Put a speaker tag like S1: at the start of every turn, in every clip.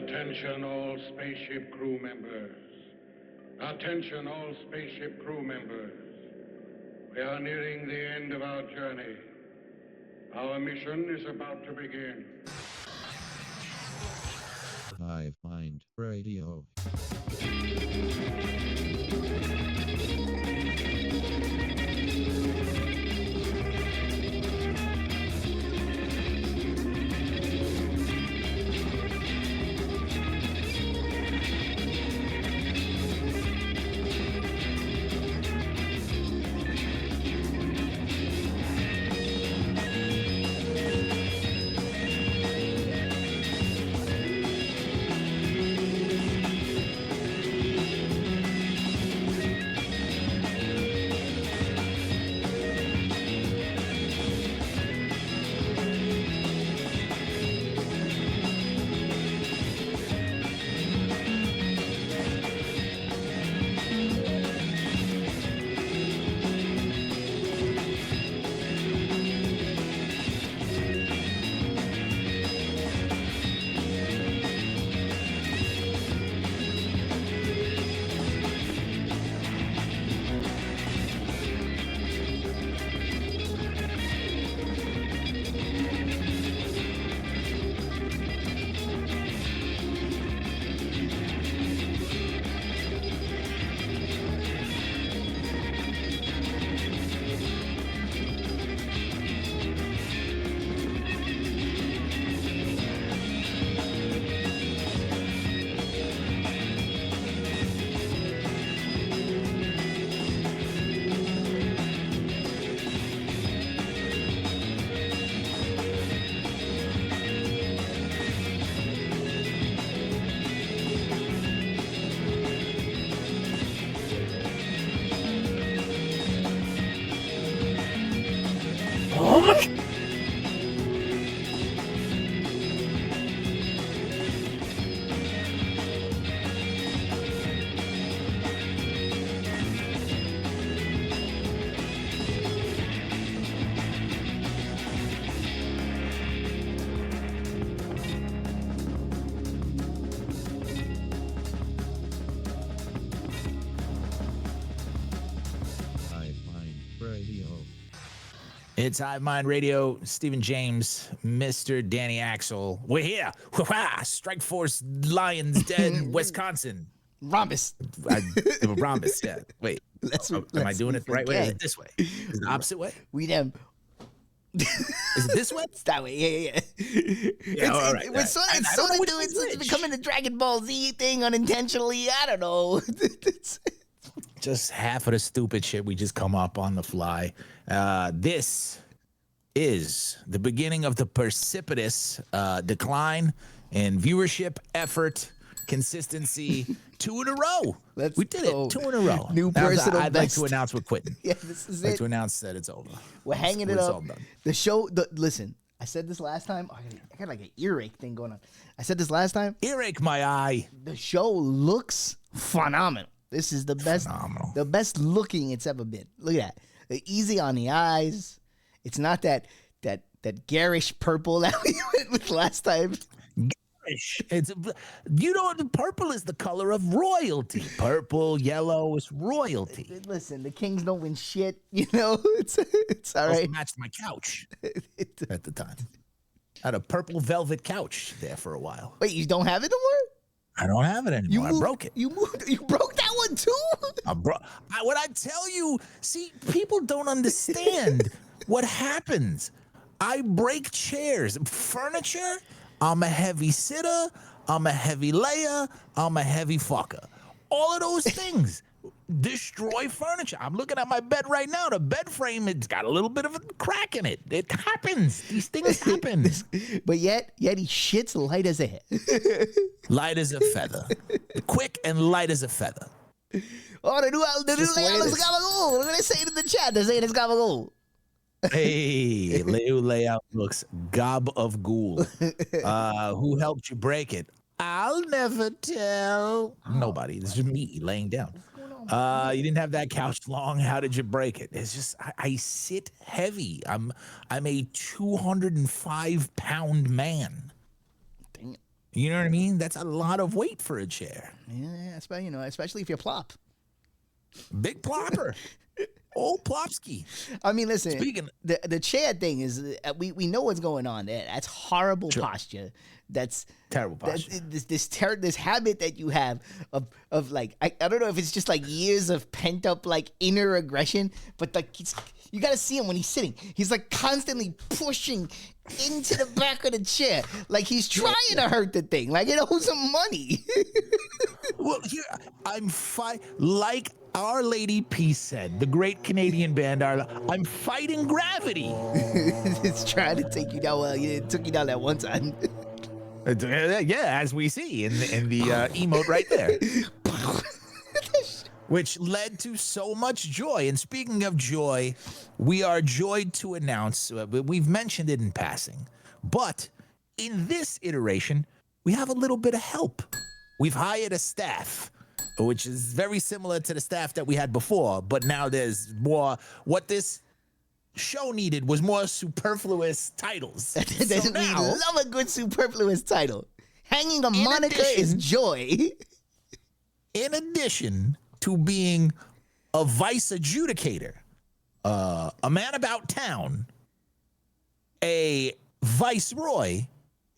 S1: Attention all spaceship crew members. Attention all spaceship crew members. We are nearing the end of our journey. Our mission is about to begin.
S2: Hive Mind Radio. Hive Mind Radio.
S3: It's Hive Mind Radio. Stephen James, Mr. Danny Axel. We're here. Strike Force Lions dead, Wisconsin.
S4: Rhombus.
S3: Rhombus, yeah. Wait. Am I doing it the right way? Is it this way? Is it the opposite way?
S4: We them.
S3: Is it this way?
S4: It's that way. Yeah.
S3: Yeah, all right.
S4: We're sort of doing it's becoming a Dragon Ball Z thing unintentionally. I don't know.
S3: Just half of the stupid shit we just come up on the fly. This is the beginning of the precipitous decline in viewership, effort, consistency. 2 in a row. We did it. 2 in a row.
S4: New personal
S3: I'd
S4: best.
S3: like to announce we're quitting.
S4: Yeah, this is
S3: I'd like
S4: it.
S3: to announce that it's over.
S4: We're hanging it
S3: It's
S4: up.
S3: all done.
S4: The show. Listen, I said this last time. I got like an earache thing going on. I said this last time.
S3: Earache my eye.
S4: The show looks phenomenal. This is the best,
S3: Phenomenal.
S4: the best looking it's ever been. Look at that. Easy on the eyes. It's not that garish purple that we went with last time.
S3: It's the purple is the color of royalty. Purple, yellow is royalty.
S4: Listen, the Kings don't win shit. You know, it's all
S3: Also
S4: right.
S3: matched my couch at the time. I had a purple velvet couch there for a while.
S4: Wait, you don't have it no more?
S3: I don't have it anymore. I broke it.
S4: You broke that one too?
S3: What I tell you, see, people don't understand what happens. I break chairs, furniture. I'm a heavy sitter. I'm a heavy layer. I'm a heavy fucker. All of those things destroy furniture. I'm looking at my bed right now. The bed frame, it's got a little bit of a crack in it. It happens. These things happen.
S4: But yet he shits light as a hair.
S3: Light as a feather. Quick and light as a feather.
S4: Oh, the new
S3: Just the way it
S4: layout is
S3: is.
S4: gabagool. Look what they say in the chat. They're saying it's gabagool.
S3: Hey, new layout looks gob of ghoul. Who helped you break it? I'll never tell. Nobody. This is me laying down. You didn't have that couch long. How did you break it? It's just I sit heavy. I'm a 205-pound man.
S4: Damn.
S3: You know what I mean? That's a lot of weight for a chair.
S4: Yeah, especially if you're plop.
S3: Big plopper. Old Plopsky.
S4: I mean, listen.
S3: Speaking,
S4: the chair thing is we know what's going on there. That's horrible posture. That's
S3: terrible posture.
S4: This habit that you have of like I don't know if it's just like years of pent up like inner aggression, but like you got to see him when he's sitting. He's like constantly pushing into the back of the chair, like he's trying to hurt the thing, like it owes him money.
S3: Well, here like Our Lady Peace said, the great Canadian band, I'm fighting gravity.
S4: It's trying to take you down. Well, it took you down that one time.
S3: Yeah, as we see in the emote right there. Which led to so much joy. And speaking of joy, we are joyed to announce, we've mentioned it in passing, but in this iteration, we have a little bit of help. We've hired a staff, which is very similar to the staff that we had before, but now there's more. What this show needed was more superfluous titles.
S4: We love a good superfluous title. Hanging a moniker is joy.
S3: In addition to being a vice adjudicator, a man about town, a viceroy,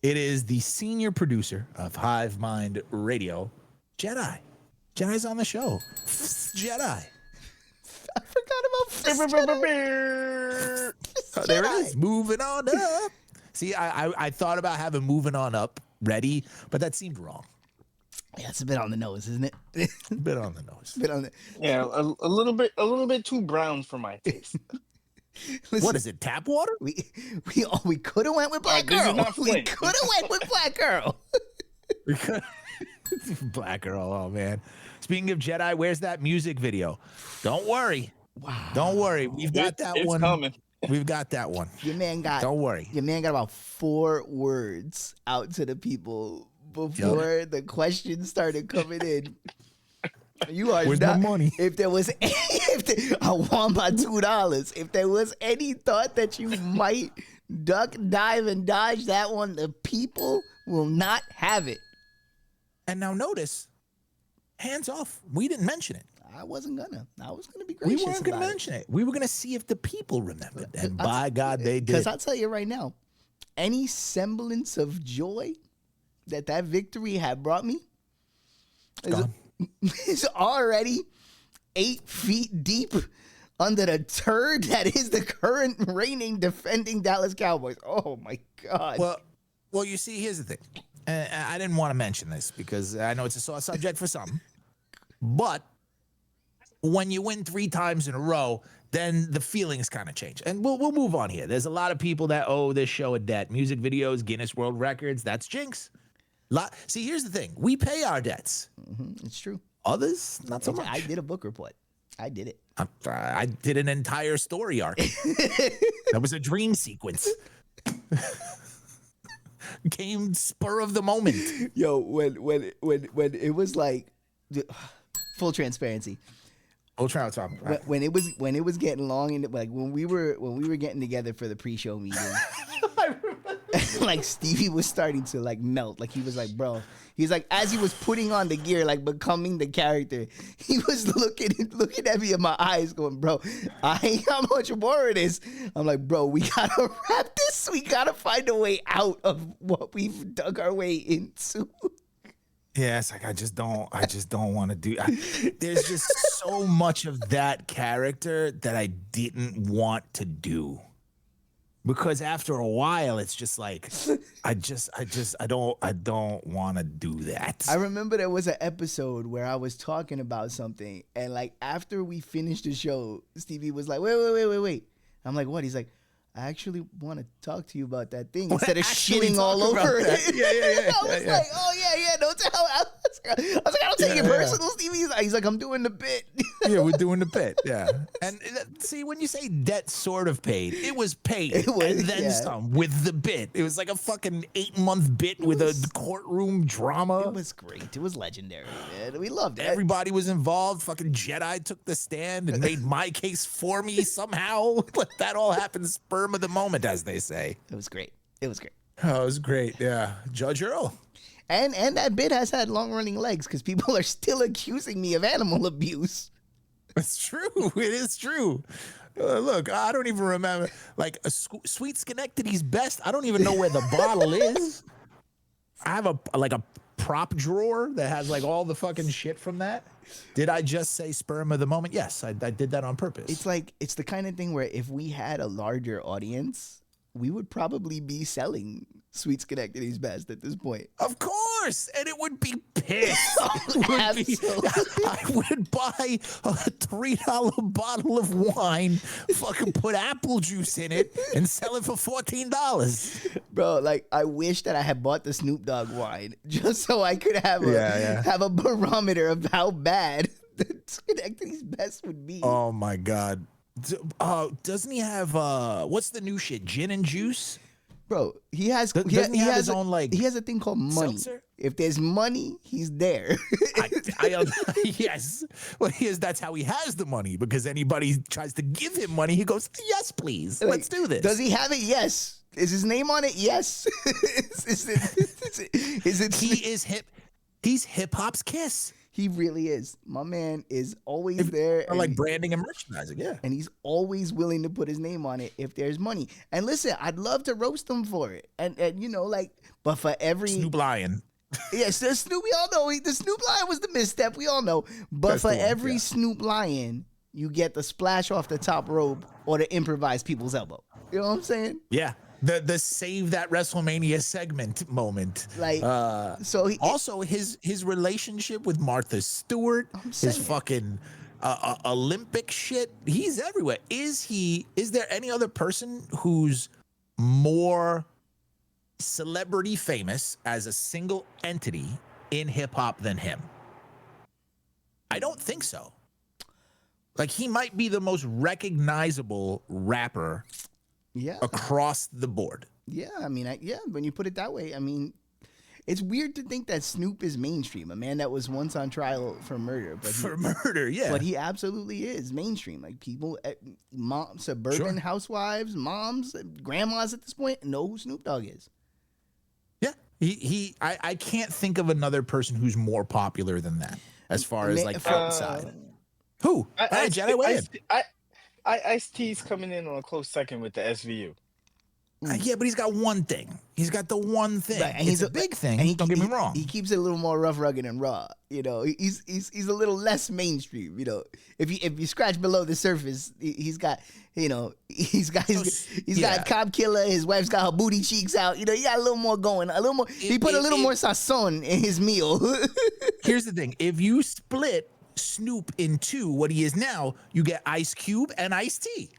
S3: it is the senior producer of Hive Mind Radio, Jedi. Jedi's on the show. Jedi.
S4: I forgot about
S3: There it is. Moving on up. See, I thought about having moving on up ready, but that seemed wrong.
S4: Yeah, it's a bit on the nose, isn't it?
S3: A bit on the nose.
S5: Yeah, a little bit too brown for my taste.
S4: Listen,
S3: What is it? Tap water?
S4: we could have went with Black
S5: these are
S4: Girl.
S5: not
S4: We
S5: flint.
S4: could have went with Black Girl.
S3: Black Girl. Oh man. Speaking of Jedi, where's that music video? Don't worry.
S4: Wow.
S3: Don't worry. We've got that
S5: It's
S3: one.
S5: coming.
S3: We've got that one.
S4: Your man got
S3: Don't worry.
S4: about 4 words out to the people before the questions started coming in. You are
S3: Where's
S4: not.
S3: my money?
S4: If there was, I won by $2. If there was any thought that you might duck, dive, and dodge that one, the people will not have it.
S3: And now notice, hands off. We didn't mention it.
S4: I wasn't gonna. I was gonna be
S3: We
S4: gracious.
S3: weren't going to
S4: about it.
S3: mention it. We were going to see if the people remembered. And by God, they did.
S4: Because I'll tell you right now, any semblance of joy that victory had brought me
S3: Gone.
S4: is already 8 feet deep under the turd that is the current reigning defending Dallas Cowboys. Oh my God.
S3: Well, you see, here's the thing. I didn't want to mention this because I know it's a sore subject for some. But when you win 3 times in a row, then the feelings kind of change. And we'll move on here. There's a lot of people that owe this show a debt. Music videos, Guinness World Records, that's jinx. See, here's the thing. We pay our debts.
S4: It's true.
S3: Others, not so much.
S4: I did a book report. I did it.
S3: I did an entire story arc. That was a dream sequence. Came spur of the moment.
S4: Yo, when it was like full transparency.
S3: We'll try to talk about it.
S4: When it was getting long and like when we were getting together for the pre-show meeting, like Stevie was starting to like melt. Like he was like, bro. He's like, as he was putting on the gear, like becoming the character, he was looking at me in my eyes, going, bro, I ain't got much more of this. I'm like, bro, we gotta wrap this. We gotta find a way out of what we've dug our way into.
S3: Yeah, it's like I just don't want to do. There's just so much of that character that I didn't want to do, because after a while, it's just like I don't want to do that.
S4: I remember there was an episode where I was talking about something, and like after we finished the show, Stevie was like, wait. I'm like, what? He's like, I actually want to talk to you about that thing instead of shitting all over it.
S3: Yeah.
S4: I was like, oh yeah, don't tell. I was like, I don't take it personal, Stevie. He's like, I'm doing the bit.
S3: Yeah, we're doing the bit. Yeah. And see, when you say debt sort of paid, it was paid.
S4: It was,
S3: and then
S4: yeah.
S3: some with the bit. It was like a fucking 8-month bit with a courtroom drama.
S4: It was great. It was legendary, man. We loved it.
S3: Everybody was involved. Fucking Jedi took the stand and made my case for me somehow. But that all happened sperm of the moment, as they say.
S4: It was great. It was great.
S3: Oh, it was great. Yeah. Judge Earl.
S4: And that bit has had long running legs because people are still accusing me of animal abuse.
S3: It's true. It is true. Look, I don't even remember. Like, Sweet Schenectady's Best. I don't even know where the bottle is. I have a prop drawer that has like all the fucking shit from that. Did I just say sperm of the moment? Yes, I did that on purpose.
S4: It's the kind of thing where if we had a larger audience, we would probably be selling Sweet Schenectady's Best at this point.
S3: Of course, and it would be pissed.
S4: Absolutely.
S3: I would buy a $3 bottle of wine, fucking put apple juice in it, and sell it for $14.
S4: Bro, like I wish that I had bought the Snoop Dogg wine just so I could have have a barometer of how bad the Schenectady's Best would be.
S3: Oh my god. Doesn't he have what's the new shit? Gin and juice?
S4: Bro, he has
S3: Doesn't he have his own like
S4: he has a thing called money.
S3: seltzer?
S4: If there's money, he's there.
S3: Yes. Well, that's how he has the money, because anybody tries to give him money, he goes, yes, please. Let's do this.
S4: Does he have it? Yes. Is his name on it? Yes. is it
S3: He's hip hop's Kiss.
S4: He really is. My man is always there.
S3: Or like branding and merchandising, yeah.
S4: And he's always willing to put his name on it if there's money. And listen, I'd love to roast him for it. And you know, like, but for every
S3: Snoop Lion.
S4: Yes, the Snoop, we all know the Snoop Lion was the misstep, we all know. But
S3: That's
S4: for
S3: the one,
S4: every
S3: yeah.
S4: Snoop Lion, you get the splash off the top rope or the improvised people's elbow. You know what I'm saying?
S3: Yeah. The save that WrestleMania segment moment.
S4: Like, so he
S3: Also, his relationship with Martha Stewart, his fucking Olympic shit, he's everywhere. Is there any other person who's more celebrity famous as a single entity in hip hop than him? I don't think so. Like, he might be the most recognizable rapper across the board.
S4: Yeah, I mean, when you put it that way, I mean, it's weird to think that Snoop is mainstream, a man that was once on trial for murder. But he absolutely is mainstream. Like, people, suburban housewives, moms, grandmas at this point know who Snoop Dogg is.
S3: Yeah, I can't think of another person who's more popular than that as far as like outside. Who?
S5: Ice-T's coming in on a close second with the SVU.
S3: Yeah, but he's got one thing. He's got the one thing.
S4: Right, and
S3: it's a big thing. And don't get me wrong.
S4: He keeps it a little more rough, rugged, and raw. You know, he's a little less mainstream. You know, if you scratch below the surface, he's got Cop Killer. His wife's got her booty cheeks out. You know, he got a little more going. He put a little more sazon in his meal.
S3: Here's the thing: if you split Snoop in two, what he is now, you get Ice Cube and Ice-T.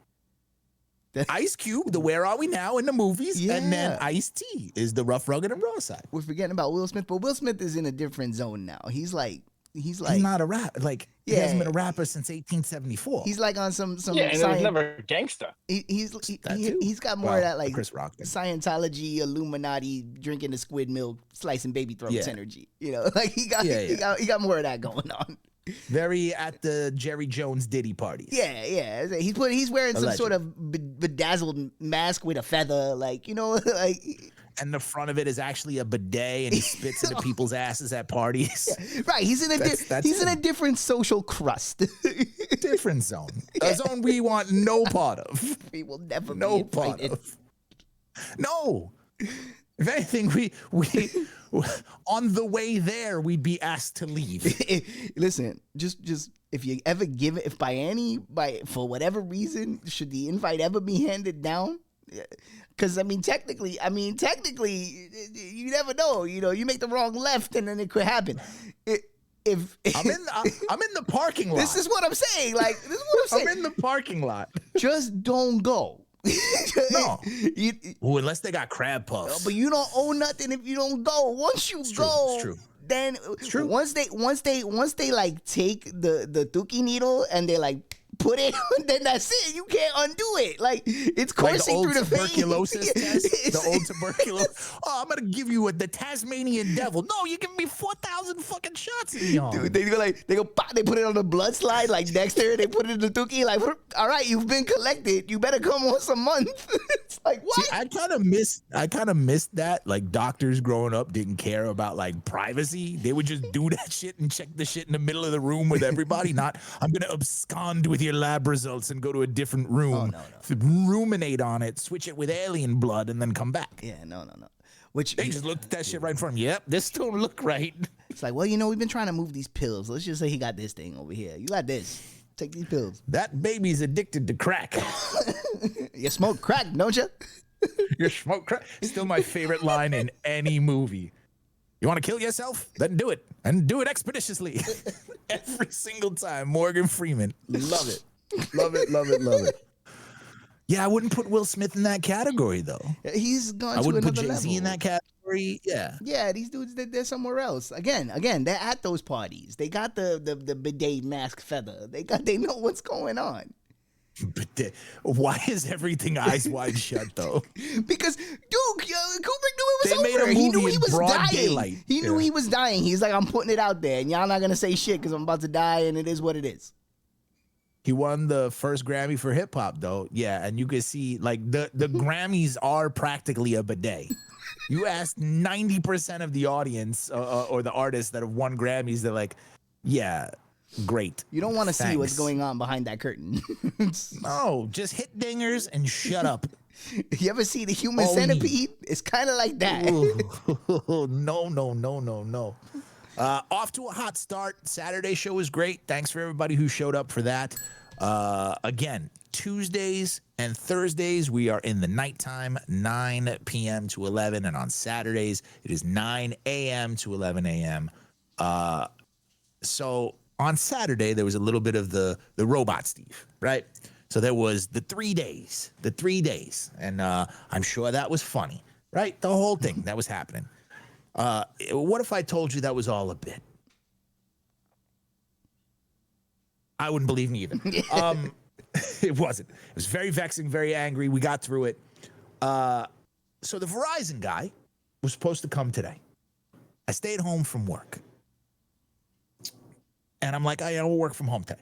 S3: Ice Cube, the Where Are We Now in the movies, and then Ice-T is the rough, rugged, and raw side.
S4: We're forgetting about Will Smith, but Will Smith is in a different zone now. He's
S3: not a rapper. Like, he hasn't been a rapper since 1874.
S4: He's like on some
S5: and it was never gangster.
S4: He's got more of that like
S3: Chris Rock thing.
S4: Scientology, Illuminati, drinking the squid milk, slicing baby throats energy. You know, like he got more of that going on.
S3: Very at the Jerry Jones Diddy parties.
S4: Yeah. He's wearing some sort of bedazzled mask with a feather, like, you know, like.
S3: And the front of it is actually a bidet, and he spits into people's asses at parties.
S4: Yeah, right, he's in a different social crust.
S3: Different zone. A zone we want no part of.
S4: We will never
S3: no
S4: be
S3: part of. No. If anything, we on the way there, we'd be asked to leave.
S4: Listen, just if you ever give it, for whatever reason, should the invite ever be handed down? Because technically, you never know. You know, you make the wrong left, and then it could happen. I'm
S3: in the parking lot.
S4: This is what I'm saying. Like, this is what I'm saying.
S3: I'm in the parking lot.
S4: Just don't go.
S3: No. Unless they got crab puffs.
S4: But you don't owe nothing if you don't go. Once you go,
S3: it's true.
S4: Then it's true. Once they like take the Tuki needle and they like put it on, then that's it. You can't undo it. Like, it's coursing through the
S3: tuberculosis
S4: veins.
S3: test. The old tuberculosis. Oh, I'm gonna give you the Tasmanian devil. No, you give me 4,000 fucking shots in the arm.
S4: Dude, they go pop, they put it on the blood slide like Dexter. They put it in the Tuki. Like, all right, you've been collected. You better come once a month. Like what?
S3: See, I kind of missed that. Like doctors growing up didn't care about like privacy. They would just do that shit and check the shit in the middle of the room with everybody. Not, I'm gonna abscond with your lab results and go to a different room, ruminate on it, switch it with alien blood, and then come back.
S4: Yeah, no. Which
S3: They just looked at that shit right in front of them. Yep, this don't look right.
S4: it's like, well, we've been trying to move these pills. Let's just say he got this thing over here. You got this. Take these pills.
S3: That baby's addicted to crack.
S4: You smoke crack, don't you?
S3: You smoke crack. Still my favorite line in any movie. You want to kill yourself? Then do it. And do it expeditiously. Every single time. Morgan Freeman. Love it. Love it, love it, love it. Yeah, I wouldn't put Will Smith in that category, though.
S4: He's gone
S3: I
S4: to
S3: wouldn't
S4: another
S3: put Jay-Z
S4: level.
S3: in that category. Yeah.
S4: Yeah, these dudes, they're somewhere else. Again, they're at those parties. They got the bidet mask feather. They know what's going on.
S3: But why is everything eyes wide shut, though?
S4: Because, dude, Kubrick knew it was
S3: They
S4: over.
S3: made a
S4: He
S3: movie
S4: knew he
S3: in
S4: was
S3: broad
S4: dying.
S3: daylight.
S4: He knew
S3: Yeah.
S4: he was dying. He's like, I'm putting it out there, and y'all not gonna say shit because I'm about to die, and it is what it is.
S3: He won the first Grammy for hip hop, though. Yeah, and you can see like the Grammys are practically a bidet. You ask 90% of the audience or the artists that have won Grammys, they're like, yeah, great.
S4: You don't want to see
S3: Thanks.
S4: what's going on behind that curtain.
S3: No, just hit dingers and shut up.
S4: You ever see the Human
S3: Oh,
S4: Centipede? It's kind of like that.
S3: Ooh, no. Off to a hot start. Saturday show was great. Thanks for everybody who showed up for that. Again, Tuesdays and Thursdays, we are in the nighttime, 9 p.m. to 11. And on Saturdays, it is 9 a.m. to 11 a.m. So on Saturday, there was a little bit of the robot Steve, right? So there was the 3 days. And I'm sure that was funny, right? The whole thing that was happening. What if I told you that was all a bit? I wouldn't believe me either. It wasn't. It was very vexing, very angry. We got through it. So the Verizon guy was supposed to come today. I stayed home from work. And I'm like, I will work from home today.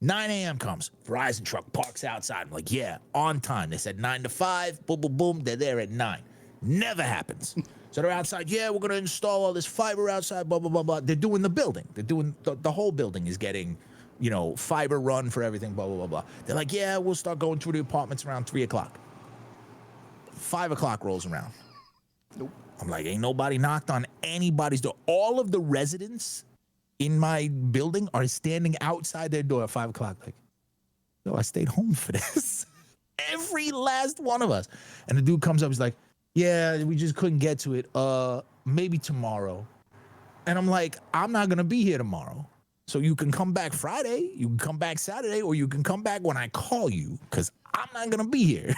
S3: 9 a.m. comes. Verizon truck parks outside. I'm like, yeah, on time. They said 9 to 5. Boom, boom, boom. They're there at 9. Never happens. So they're outside. Yeah, we're going to install all this fiber outside, blah, blah, blah, blah. They're doing the building. They're doing the whole building is getting, fiber run for everything, blah, blah, blah, blah. They're like, yeah, we'll start going through the apartments around 3 o'clock. 5 o'clock rolls around.
S4: Nope.
S3: I'm like, ain't nobody knocked on anybody's door. All of the residents in my building are standing outside their door at 5 o'clock. Like, yo, I stayed home for this. Every last one of us. And the dude comes up, he's like, yeah, we just couldn't get to it. Maybe tomorrow. And I'm like, I'm not going to be here tomorrow. So you can come back Friday, you can come back Saturday, or you can come back when I call you, because I'm not going to be here.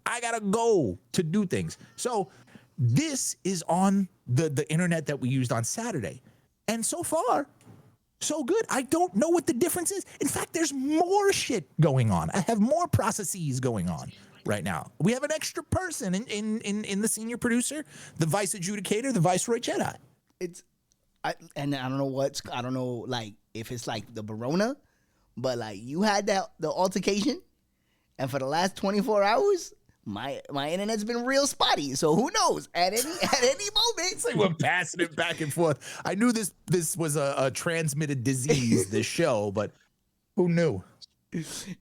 S3: I got to go to do things. So this is on the internet that we used on Saturday. And so far, so good. I don't know what the difference is. In fact, there's more shit going on. I have more processes going on right now. We have an extra person in the senior producer, the vice adjudicator, the viceroy Jedi.
S4: I don't know like if it's like the Barona, but like you had the altercation, and for the last 24 hours, my internet's been real spotty. So who knows? At any moment,
S3: It's like we're passing it back and forth. I knew this was a transmitted disease, this show, but who knew?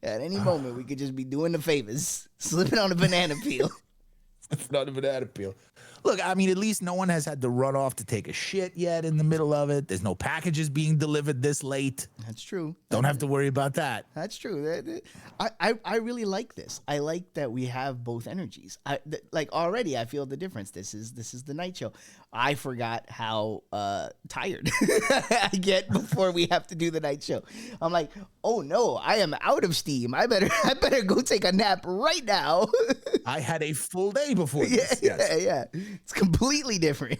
S4: at any moment we could just be doing the favors, slipping on a banana peel.
S3: It's not a banana peel. Look, I mean, at least no one has had to run off to take a shit yet in the middle of it. There's no packages being delivered this late.
S4: That's true.
S3: Don't have to worry about that.
S4: That's true. I really like this. I like that we have both energies. Like already, I feel the difference. This is the night show. I forgot how tired I get before we have to do the night show. I'm like, oh no, I am out of steam. I better go take a nap right now.
S3: I had a full day before this.
S4: Yeah. It's completely different.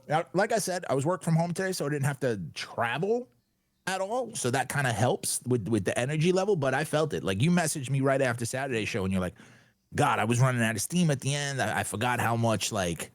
S3: Now, like I said, I was working from home today, so I didn't have to travel at all. So that kind of helps with the energy level, but I felt it. Like you messaged me right after Saturday show and you're like, God, I was running out of steam at the end. I forgot how much like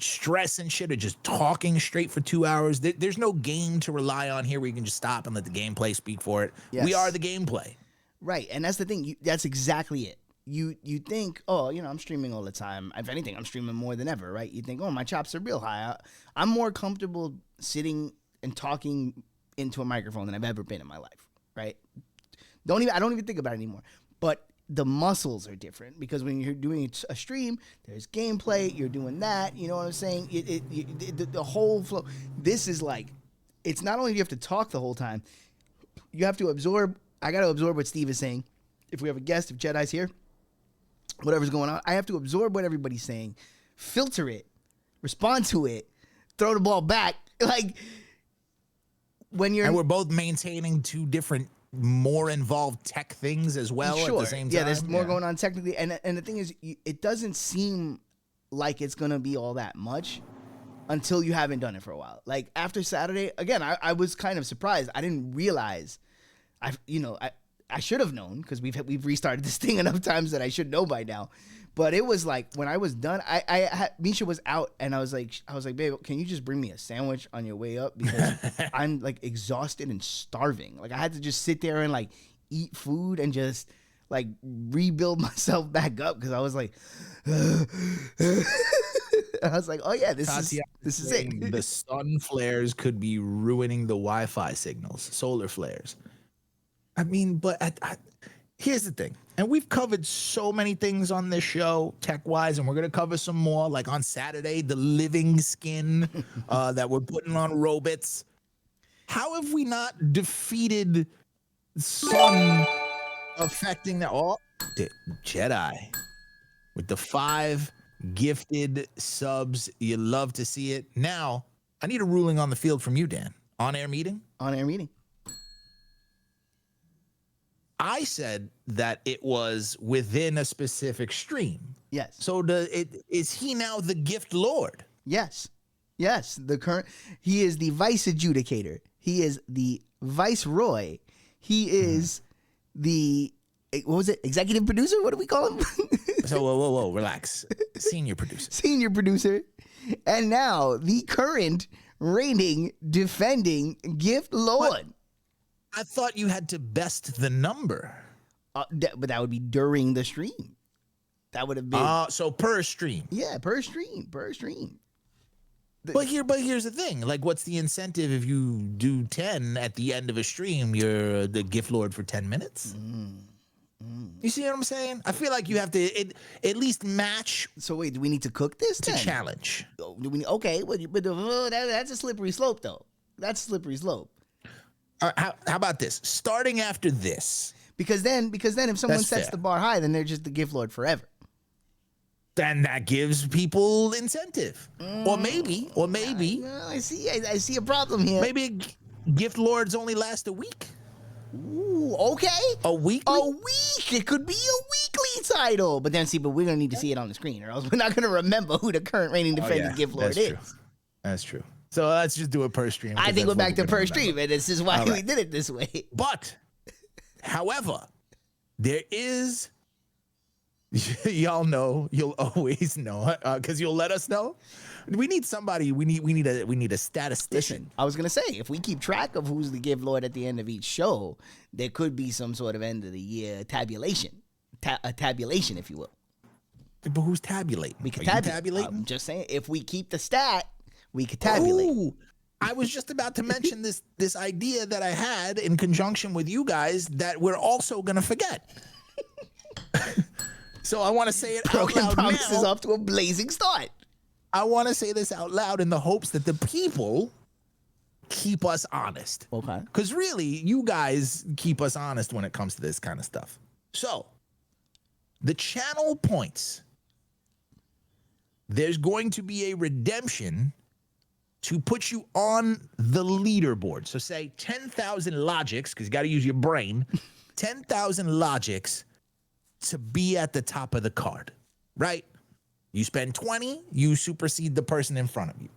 S3: stress and shit of just talking straight for 2 hours. There's no game to rely on here where you can just stop and let the gameplay speak for it.
S4: Yes.
S3: We are the gameplay.
S4: Right. And that's the thing. That's exactly it. you think, oh, I'm streaming all the time. If anything, I'm streaming more than ever, right? You think, oh, my chops are real high. I'm more comfortable sitting and talking into a microphone than I've ever been in my life, right? I don't even think about it anymore. But the muscles are different because when you're doing a stream, there's gameplay. You're doing that. You know what I'm saying? The whole flow. This is like, it's not only do you have to talk the whole time, you have to absorb. I got to absorb what Steve is saying. If we have a guest, if Jedi's here, whatever's going on, I have to absorb what everybody's saying, filter it, respond to it, throw the ball back. Like
S3: and we're both maintaining two different, more involved tech things as well at the same time.
S4: Yeah, there's more going on technically, and the thing is, it doesn't seem like it's gonna be all that much until you haven't done it for a while. Like after Saturday, again, I was kind of surprised. I didn't realize, I should have known because we've restarted this thing enough times that I should know by now. But it was like when I was done, Misha was out, and I was like, babe, can you just bring me a sandwich on your way up because I'm like exhausted and starving. Like I had to just sit there and like eat food and just like rebuild myself back up because I was like, I was like, oh yeah, this is it.
S3: The sun flares could be ruining the Wi-Fi signals, solar flares. I mean, but here's the thing. And we've covered so many things on this show, tech-wise, and we're going to cover some more. Like on Saturday, the living skin that we're putting on robots. How have we not defeated sun affecting the Jedi with the 5 gifted subs? You love to see it. Now, I need a ruling on the field from you, Dan. On-air meeting?
S4: On-air meeting.
S3: I said that it was within a specific stream.
S4: Yes.
S3: So is he now the gift lord?
S4: Yes. Yes. He is the vice adjudicator. He is the viceroy. He is the, what was it? Executive producer? What do we call him?
S3: So whoa, relax. Senior producer.
S4: Senior producer. And now the current reigning, defending gift lord.
S3: What? I thought you had to best the number.
S4: But that would be during the stream. That would have been.
S3: So per stream.
S4: Yeah, per stream.
S3: But here's the thing. Like, what's the incentive if you do 10 at the end of a stream? You're the gift lord for 10 minutes. You see what I'm saying? I feel like you have to at least match.
S4: So wait, do we need to cook this?
S3: To challenge.
S4: Okay, but that's a slippery slope, though. That's a slippery slope.
S3: How about this? Starting after this.
S4: Because then if someone sets the bar high, then they're just the gift lord forever.
S3: Then that gives people incentive. Or maybe.
S4: I see a problem here.
S3: Maybe gift lords only last a week.
S4: Ooh, okay.
S3: A week.
S4: It could be a weekly title. But we're going to need to see it on the screen, or else we're not going to remember who the current reigning defending gift lord is.
S3: True. That's true. So let's just do it per stream.
S4: I think we're back to per stream, and this is why we did it this way.
S3: But, however, there is, y'all know, you'll always know, because you'll let us know. We need somebody. We need a statistician.
S4: Listen, I was gonna say, if we keep track of who's the gift lord at the end of each show, there could be some sort of end of the year tabulation, a tabulation, if you will.
S3: But who's tabulating?
S4: We can
S3: tabulate.
S4: I'm just saying, if we keep the stat, we could tabulate.
S3: Ooh, I was just about to mention this idea that I had in conjunction with you guys that we're also going to forget. So I want to say it out loud now.
S4: Promises off to a blazing start.
S3: I want to say this out loud in the hopes that the people keep us honest.
S4: Okay.
S3: Because really, you guys keep us honest when it comes to this kind of stuff. So, the channel points. There's going to be a redemption to put you on the leaderboard. So say 10,000 logics, because you got to use your brain, 10,000 logics to be at the top of the card, right? You spend 20, you supersede the person in front of you.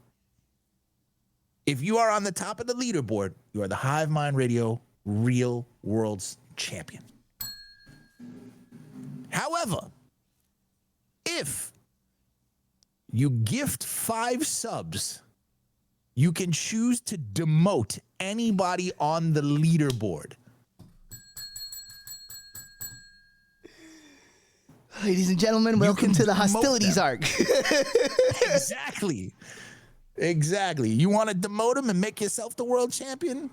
S3: If you are on the top of the leaderboard, you are the Hive Mind Radio Real World's Champion. However, if you gift 5 subs, you can choose to demote anybody on the leaderboard.
S4: Ladies and gentlemen, welcome
S3: can
S4: to the
S3: demote
S4: hostilities
S3: them.
S4: arc.
S3: Exactly. You want to demote him and make yourself the world champion?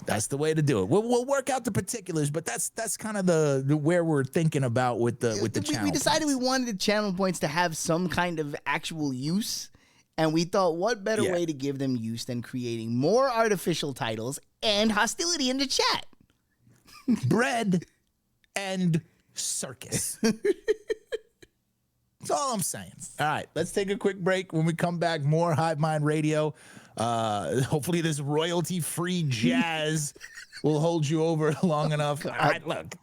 S3: That's the way to do it. We'll work out the particulars, but that's kind of the where we're thinking about with the channel.
S4: We decided
S3: points.
S4: we wanted the channel points to have some kind of actual use, and we thought, what better
S3: Yeah.
S4: way to give them use than creating more artificial titles and hostility in the chat?
S3: bread and circus. That's all I'm saying. All right, let's take a quick break. When we come back, more Hive Mind Radio. Hopefully this royalty-free jazz will hold you over long enough. All right, look,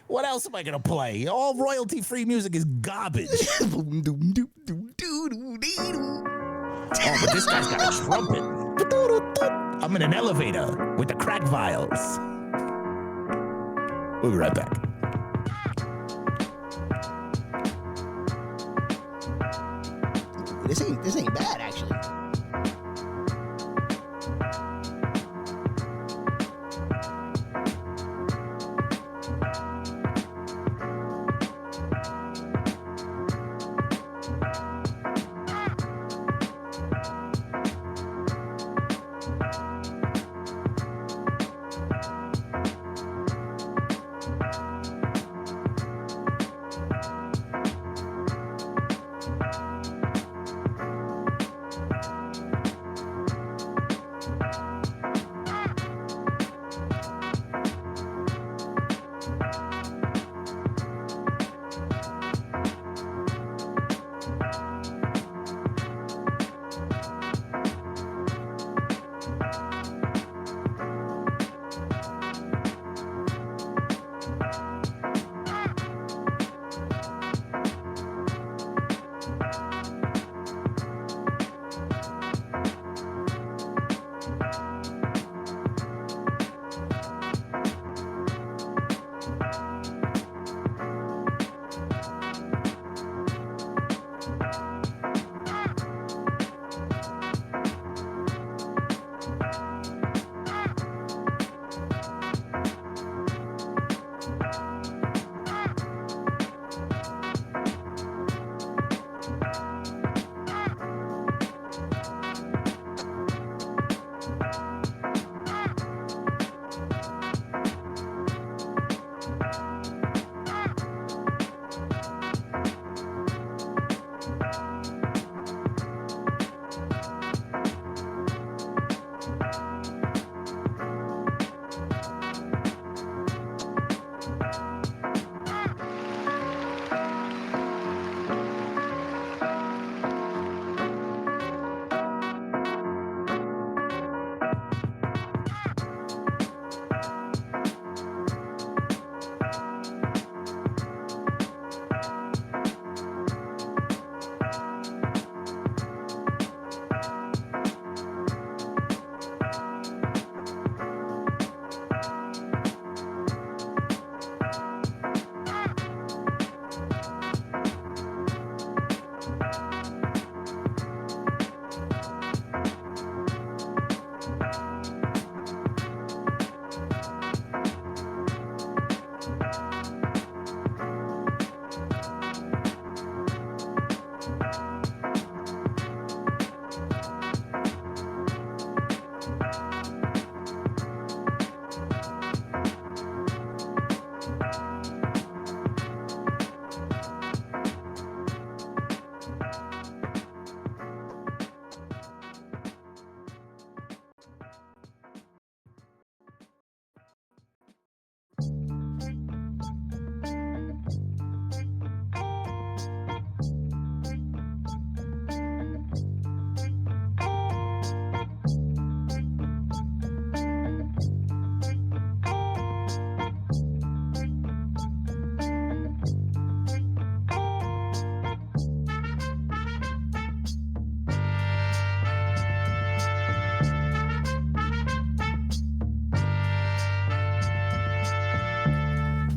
S3: what else am I going to play? All royalty-free music is garbage. Oh, but this guy's got a trumpet. I'm in an elevator with the crack vials. We'll be right back.
S4: This ain't bad, actually.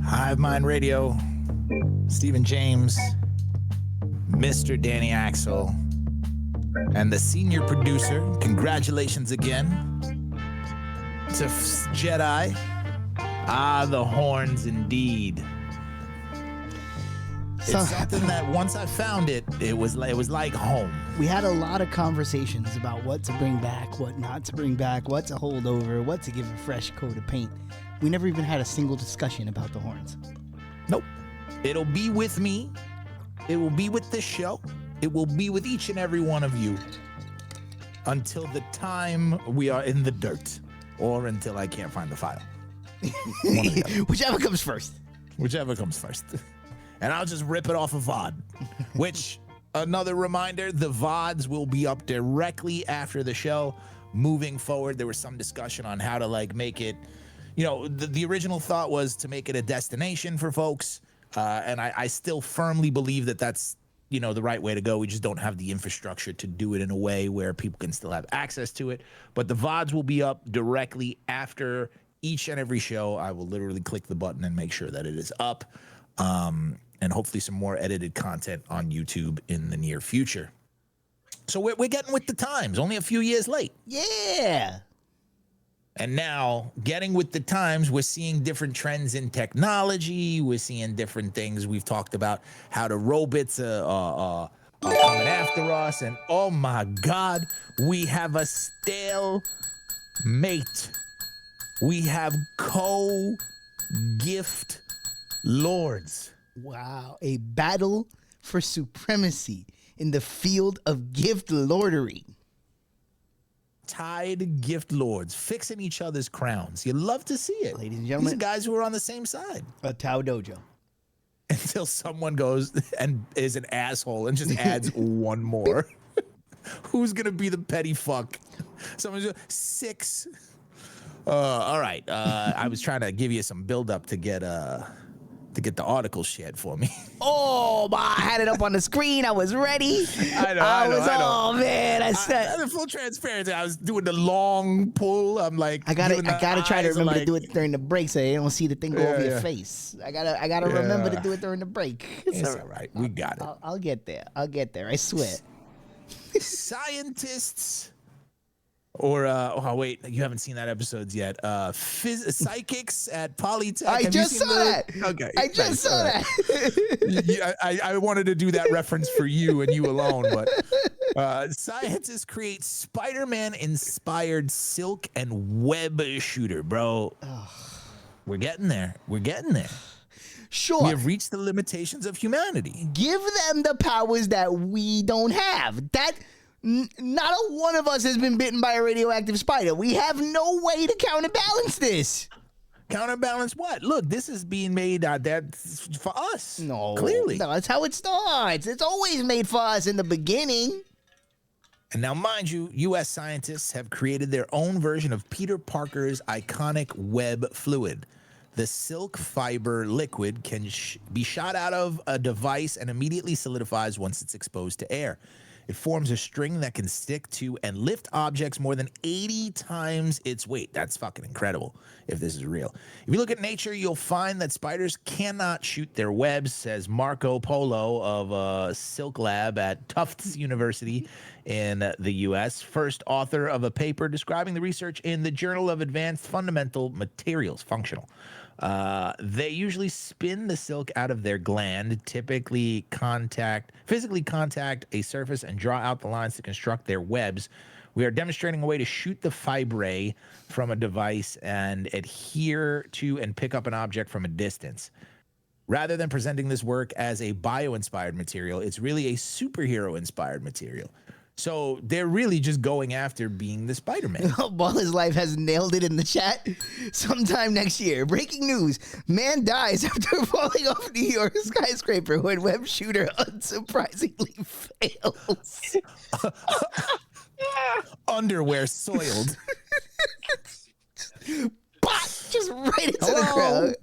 S3: Hive Mind Radio, Stephen James, Mr. Danny Axel, and the senior producer. Congratulations again to Jedi. Ah, the horns indeed. It's something that once I found it, it was like home.
S4: We had a lot of conversations about what to bring back, what not to bring back, what to hold over, what to give a fresh coat of paint. We never even had a single discussion about the horns.
S3: Nope. It'll be with me. It will be with this show. It will be with each and every one of you until the time we are in the dirt or until I can't find the file.
S4: Whichever comes first.
S3: Whichever comes first. And I'll just rip it off a VOD, which, another reminder, the VODs will be up directly after the show. Moving forward, there was some discussion on how to make it, the original thought was to make it a destination for folks. And I still firmly believe that that's, the right way to go. We just don't have the infrastructure to do it in a way where people can still have access to it. But the VODs will be up directly after each and every show. I will literally click the button and make sure that it is up. And hopefully some more edited content on YouTube in the near future. So we're getting with the times, only a few years late.
S4: Yeah.
S3: And now, getting with the times, we're seeing different trends in technology. We're seeing different things. We've talked about how the robots are coming after us. And oh my God, we have a stale mate. We have co-gift lords.
S4: Wow. A battle for supremacy in the field of gift lordery.
S3: Tied gift lords fixing each other's crowns. You love to see it.
S4: Ladies and gentlemen.
S3: These are guys who are on the same side.
S4: A Tao Dojo.
S3: Until someone goes and is an asshole and just adds one more. Who's going to be the petty fuck? Someone's going 6. All right. I was trying to give you some build up to get the article shared for me.
S4: Oh, I had it up on the screen. I was ready.
S3: I know.
S4: Oh man, I said.
S3: The full transparency. I was doing the long pull. I'm like,
S4: I gotta try to remember to do it during the break so they don't see the thing go over your face. I gotta remember to do it during the break.
S3: It's all right. We got it.
S4: I'll get there. I swear.
S3: Scientists. Or, wait, you haven't seen that episodes yet. Psychics at Polytech.
S4: I just saw that.
S3: Okay.
S4: I just saw that.
S3: I wanted to do that reference for you and you alone, but scientists create Spider-Man inspired silk and web shooter, bro. We're getting there.
S4: Sure.
S3: We have reached the limitations of humanity.
S4: Give them the powers that we don't have. Not a one of us has been bitten by a radioactive spider. We have no way to counterbalance this.
S3: Counterbalance what? Look, this is being made that's for us.
S4: No.
S3: Clearly.
S4: No, that's how it starts. It's always made for us in the beginning.
S3: And now, mind you, U.S. scientists have created their own version of Peter Parker's iconic web fluid. The silk fiber liquid can be shot out of a device and immediately solidifies once it's exposed to air. It forms a string that can stick to and lift objects more than 80 times its weight. That's fucking incredible if this is real. If you look at nature, you'll find that spiders cannot shoot their webs, says Marco Polo of Silk Lab at Tufts University in the U.S., first author of a paper describing the research in the Journal of Advanced Fundamental Materials, Functional. They usually spin the silk out of their gland, physically contact a surface and draw out the lines to construct their webs. We are demonstrating a way to shoot the fibrae from a device and adhere to and pick up an object from a distance. Rather than presenting this work as a bio-inspired material, it's really a superhero-inspired material. So they're really just going after being the Spider-Man.
S4: Baller's Life has nailed it in the chat. Sometime next year. Breaking news. Man dies after falling off New York skyscraper when web shooter unsurprisingly fails.
S3: Underwear soiled.
S4: Just right into the crowd.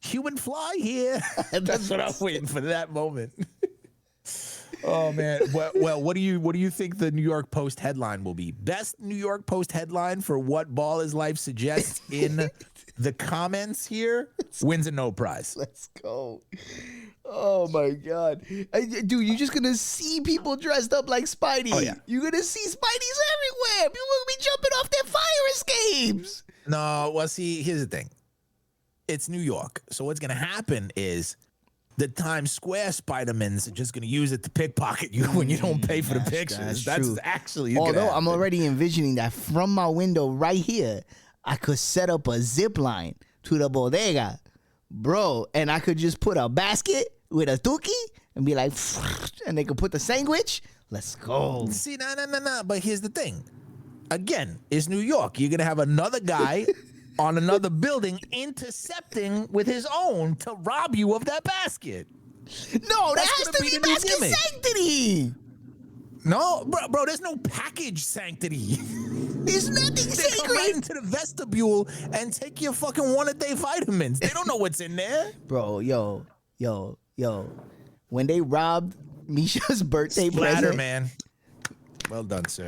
S3: Human fly here. That's what I'm waiting for, that moment. Oh man. Well, what do you think the New York Post headline will be? Best New York Post headline for what Ball is Life suggests in the comments here wins a no prize.
S4: Let's go. Oh my God. Dude, you're just gonna see people dressed up like Spidey.
S3: Oh, yeah.
S4: You're gonna see Spideys everywhere. People will be jumping off their fire escapes.
S3: No, well, see, here's the thing. It's New York. So what's gonna happen is the Times Square Spider-Mans are just going to use it to pickpocket you when you don't pay for the pictures. That's
S4: true.
S3: actually
S4: Although
S3: gonna
S4: I'm
S3: happen.
S4: already envisioning that from my window right here, I could set up a zip line to the bodega, bro, and I could just put a basket with a tuki and be like, and they could put the sandwich. Let's go.
S3: See, no. But here's the thing. Again, it's New York. You're going to have another guy on another building intercepting with his own to rob you of that basket.
S4: No, that
S3: That's
S4: has
S3: gonna
S4: to
S3: be
S4: be
S3: the new
S4: basket
S3: gimmick.
S4: sanctity.
S3: No, bro, there's no package sanctity.
S4: There's nothing
S3: They come right
S4: sacred.
S3: into the vestibule and take your fucking one-a-day vitamins. They don't know what's in there.
S4: Bro, yo. When they robbed Misha's birthday
S3: Splatter,
S4: present,
S3: man. Well done, sir.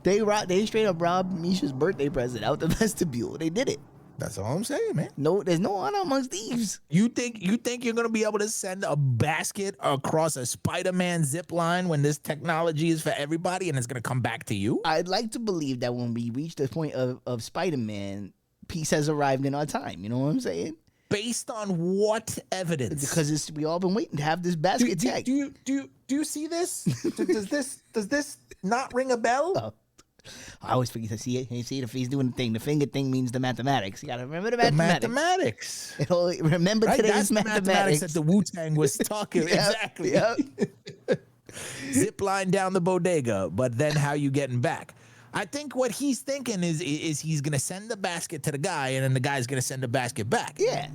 S4: they straight up robbed Misha's birthday present out the vestibule. They did it.
S3: That's all I'm saying, man.
S4: No, there's no honor amongst thieves.
S3: You think you're gonna be able to send a basket across a Spider-Man zip line when this technology is for everybody and it's gonna come back to you?
S4: I'd like to believe that when we reach the point of Spider-Man, peace has arrived in our time. You know what I'm saying?
S3: Based on what evidence?
S4: Because we all been waiting to have this basket tag.
S3: do you see this? does this not ring a bell?
S4: Oh. I always forget to see it. You see it if he's doing the thing. The finger thing means the mathematics. You gotta remember the
S3: The
S4: mathematics.
S3: mathematics.
S4: Remember
S3: Right?
S4: today's
S3: That's the mathematics that the Wu-Tang was talking.
S4: Yep,
S3: Exactly.
S4: yep.
S3: Zip line down the bodega, but then how you getting back? I think what he's thinking is he's gonna send the basket to the guy, and then the guy's gonna send the basket back.
S4: Yeah.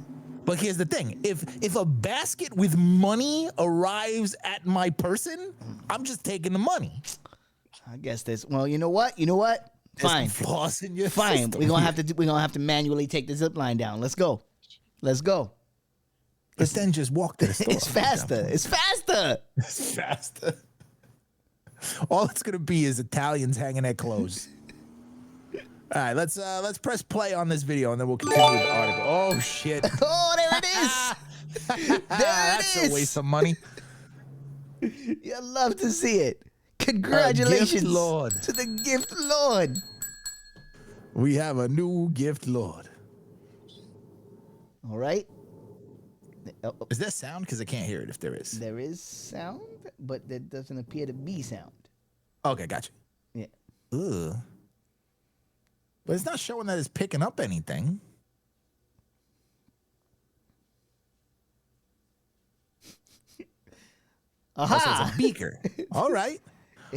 S3: But here's the thing: if a basket with money arrives at my person, I'm just taking the money.
S4: I guess this. Well, you know what?
S3: There's
S4: Fine.
S3: some flaws in your
S4: Fine.
S3: system.
S4: We're gonna have to manually take the zip line down. Let's go.
S3: But then just walk to the store.
S4: It's faster. It's faster.
S3: It's faster. All it's gonna be is Italians hanging their clothes. All right, let's press play on this video and then we'll continue with the article. Oh shit!
S4: Oh, there it is.
S3: That's a waste of money.
S4: You love to see it. Congratulations,
S3: gift lord.
S4: to the gift lord.
S3: We have a new gift lord.
S4: All right. Oh,
S3: Is there sound? Because I can't hear it if there is.
S4: there is sound, but there doesn't appear to be sound.
S3: Okay, gotcha.
S4: Yeah.
S3: Ugh. But it's not showing that it's picking up anything. Oh, so
S4: Aha!
S3: it's a beaker. All right.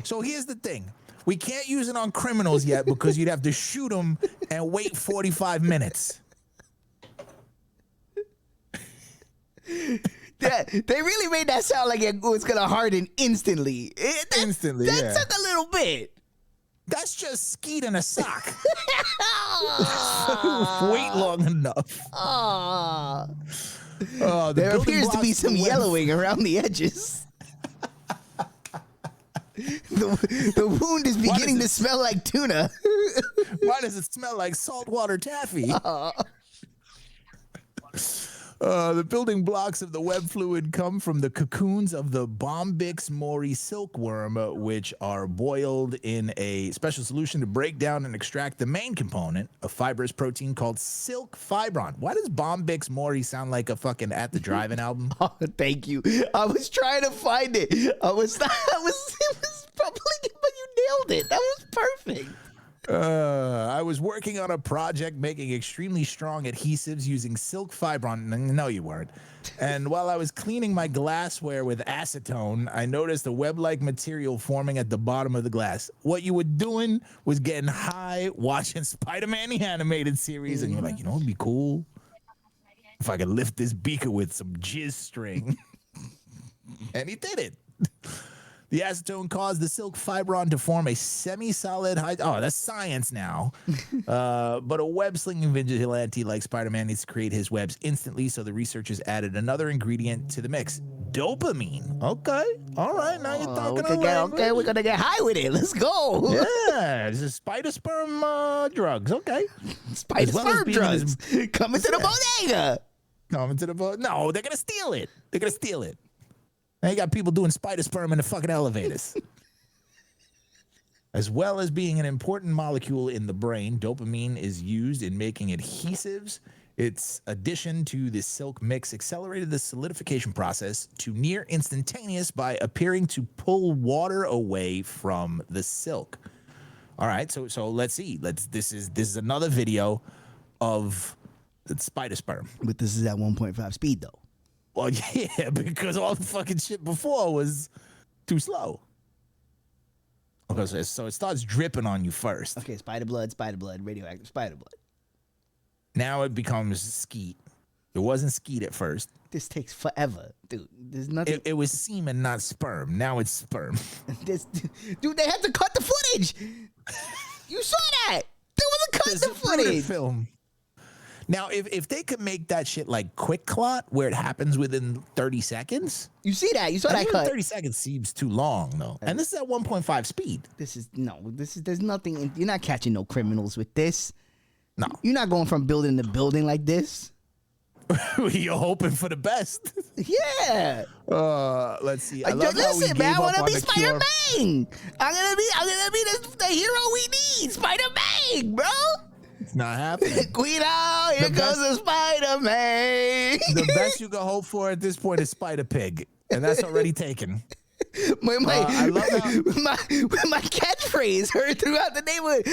S3: So here's the thing. We can't use it on criminals yet because you'd have to shoot them and wait 45 minutes.
S4: Yeah, they really made that sound like it was gonna harden instantly.
S3: Instantly,
S4: that
S3: yeah.
S4: took a little bit.
S3: That's just skeet in a sock. Wait long enough.
S4: Ah,
S3: The
S4: there
S3: building
S4: appears to be
S3: blocks
S4: some
S3: went-
S4: yellowing around the edges. The wound is beginning
S3: it-
S4: to smell like tuna.
S3: Why does it smell like saltwater taffy? The building blocks of the web fluid come from the cocoons of the Bombyx mori silkworm, which are boiled in a special solution to break down and extract the main component, a fibrous protein called silk fibron. Why does Bombyx mori sound like a fucking At the Drive-In album?
S4: Oh, thank you. I was trying to find it. It was public, but you nailed it. That was perfect.
S3: I was working on a project making extremely strong adhesives using silk fibron. No, you weren't. And while I was cleaning my glassware with acetone, I noticed a web-like material forming at the bottom of the glass. What you were doing was getting high, watching Spider-Man the animated series, and you're like, you know, it'd be cool if I could lift this beaker with some jizz string. And he did it. The acetone caused the silk fibron to form a semi-solid that's science now. But a web-slinging vigilante like Spider-Man needs to create his webs instantly, so the researchers added another ingredient to the mix, dopamine. Okay, all right, now you're talking
S4: Okay, we're gonna get high with it. Let's go.
S3: Yeah, this is spider sperm drugs. Okay,
S4: Spider
S3: As well as
S4: sperm
S3: being
S4: drugs coming to the bodega.
S3: coming to the boat. No, they're gonna steal it. They're gonna steal it. Now you got people doing spider sperm in the fucking elevators. As well as being an important molecule in the brain, dopamine is used in making adhesives Its addition to the silk mix accelerated the solidification process to near instantaneous by appearing to pull water away from the silk. All right, so let's see. This is another video of the spider sperm.
S4: But this is at 1.5 speed though.
S3: Well, yeah, because all the fucking shit before was too slow. Okay, so it starts dripping on you first.
S4: Okay, spider blood, radioactive spider blood.
S3: Now it becomes skeet. It wasn't skeet at first.
S4: This takes forever, dude. There's nothing.
S3: It was semen, not sperm. Now it's sperm.
S4: Dude, they had to cut the footage. You saw that? They wasn't cutting the footage.
S3: Film. Now, if they could make that shit like quick clot, where it happens within 30 seconds.
S4: You see that? You saw that cut?
S3: 30 seconds seems too long, though. And this is at 1.5 speed.
S4: There's nothing. You're not catching no criminals with this.
S3: No.
S4: You're not going from building to building like this.
S3: You're hoping for the best.
S4: Yeah.
S3: Let's see.
S4: Listen, man, I want to be Spider-Man. I'm gonna be the hero we need, Spider-Man, bro.
S3: It's not happening.
S4: Guido, here goes the Spider-Man.
S3: The best you can hope for at this point is Spider-Pig, and that's already taken.
S4: I love my catchphrase heard throughout the neighborhood.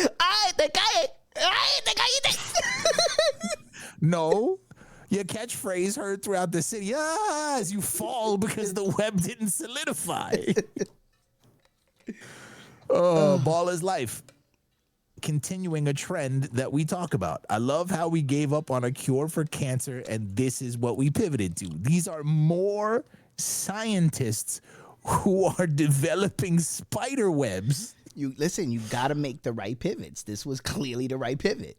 S3: No. Your catchphrase heard throughout the city as you fall because the web didn't solidify. Ball is life. Continuing a trend that we talk about. I love how we gave up on a cure for cancer, and this is what we pivoted to. These are more scientists who are developing spider webs.
S4: You got to make the right pivots. This was clearly the right pivot.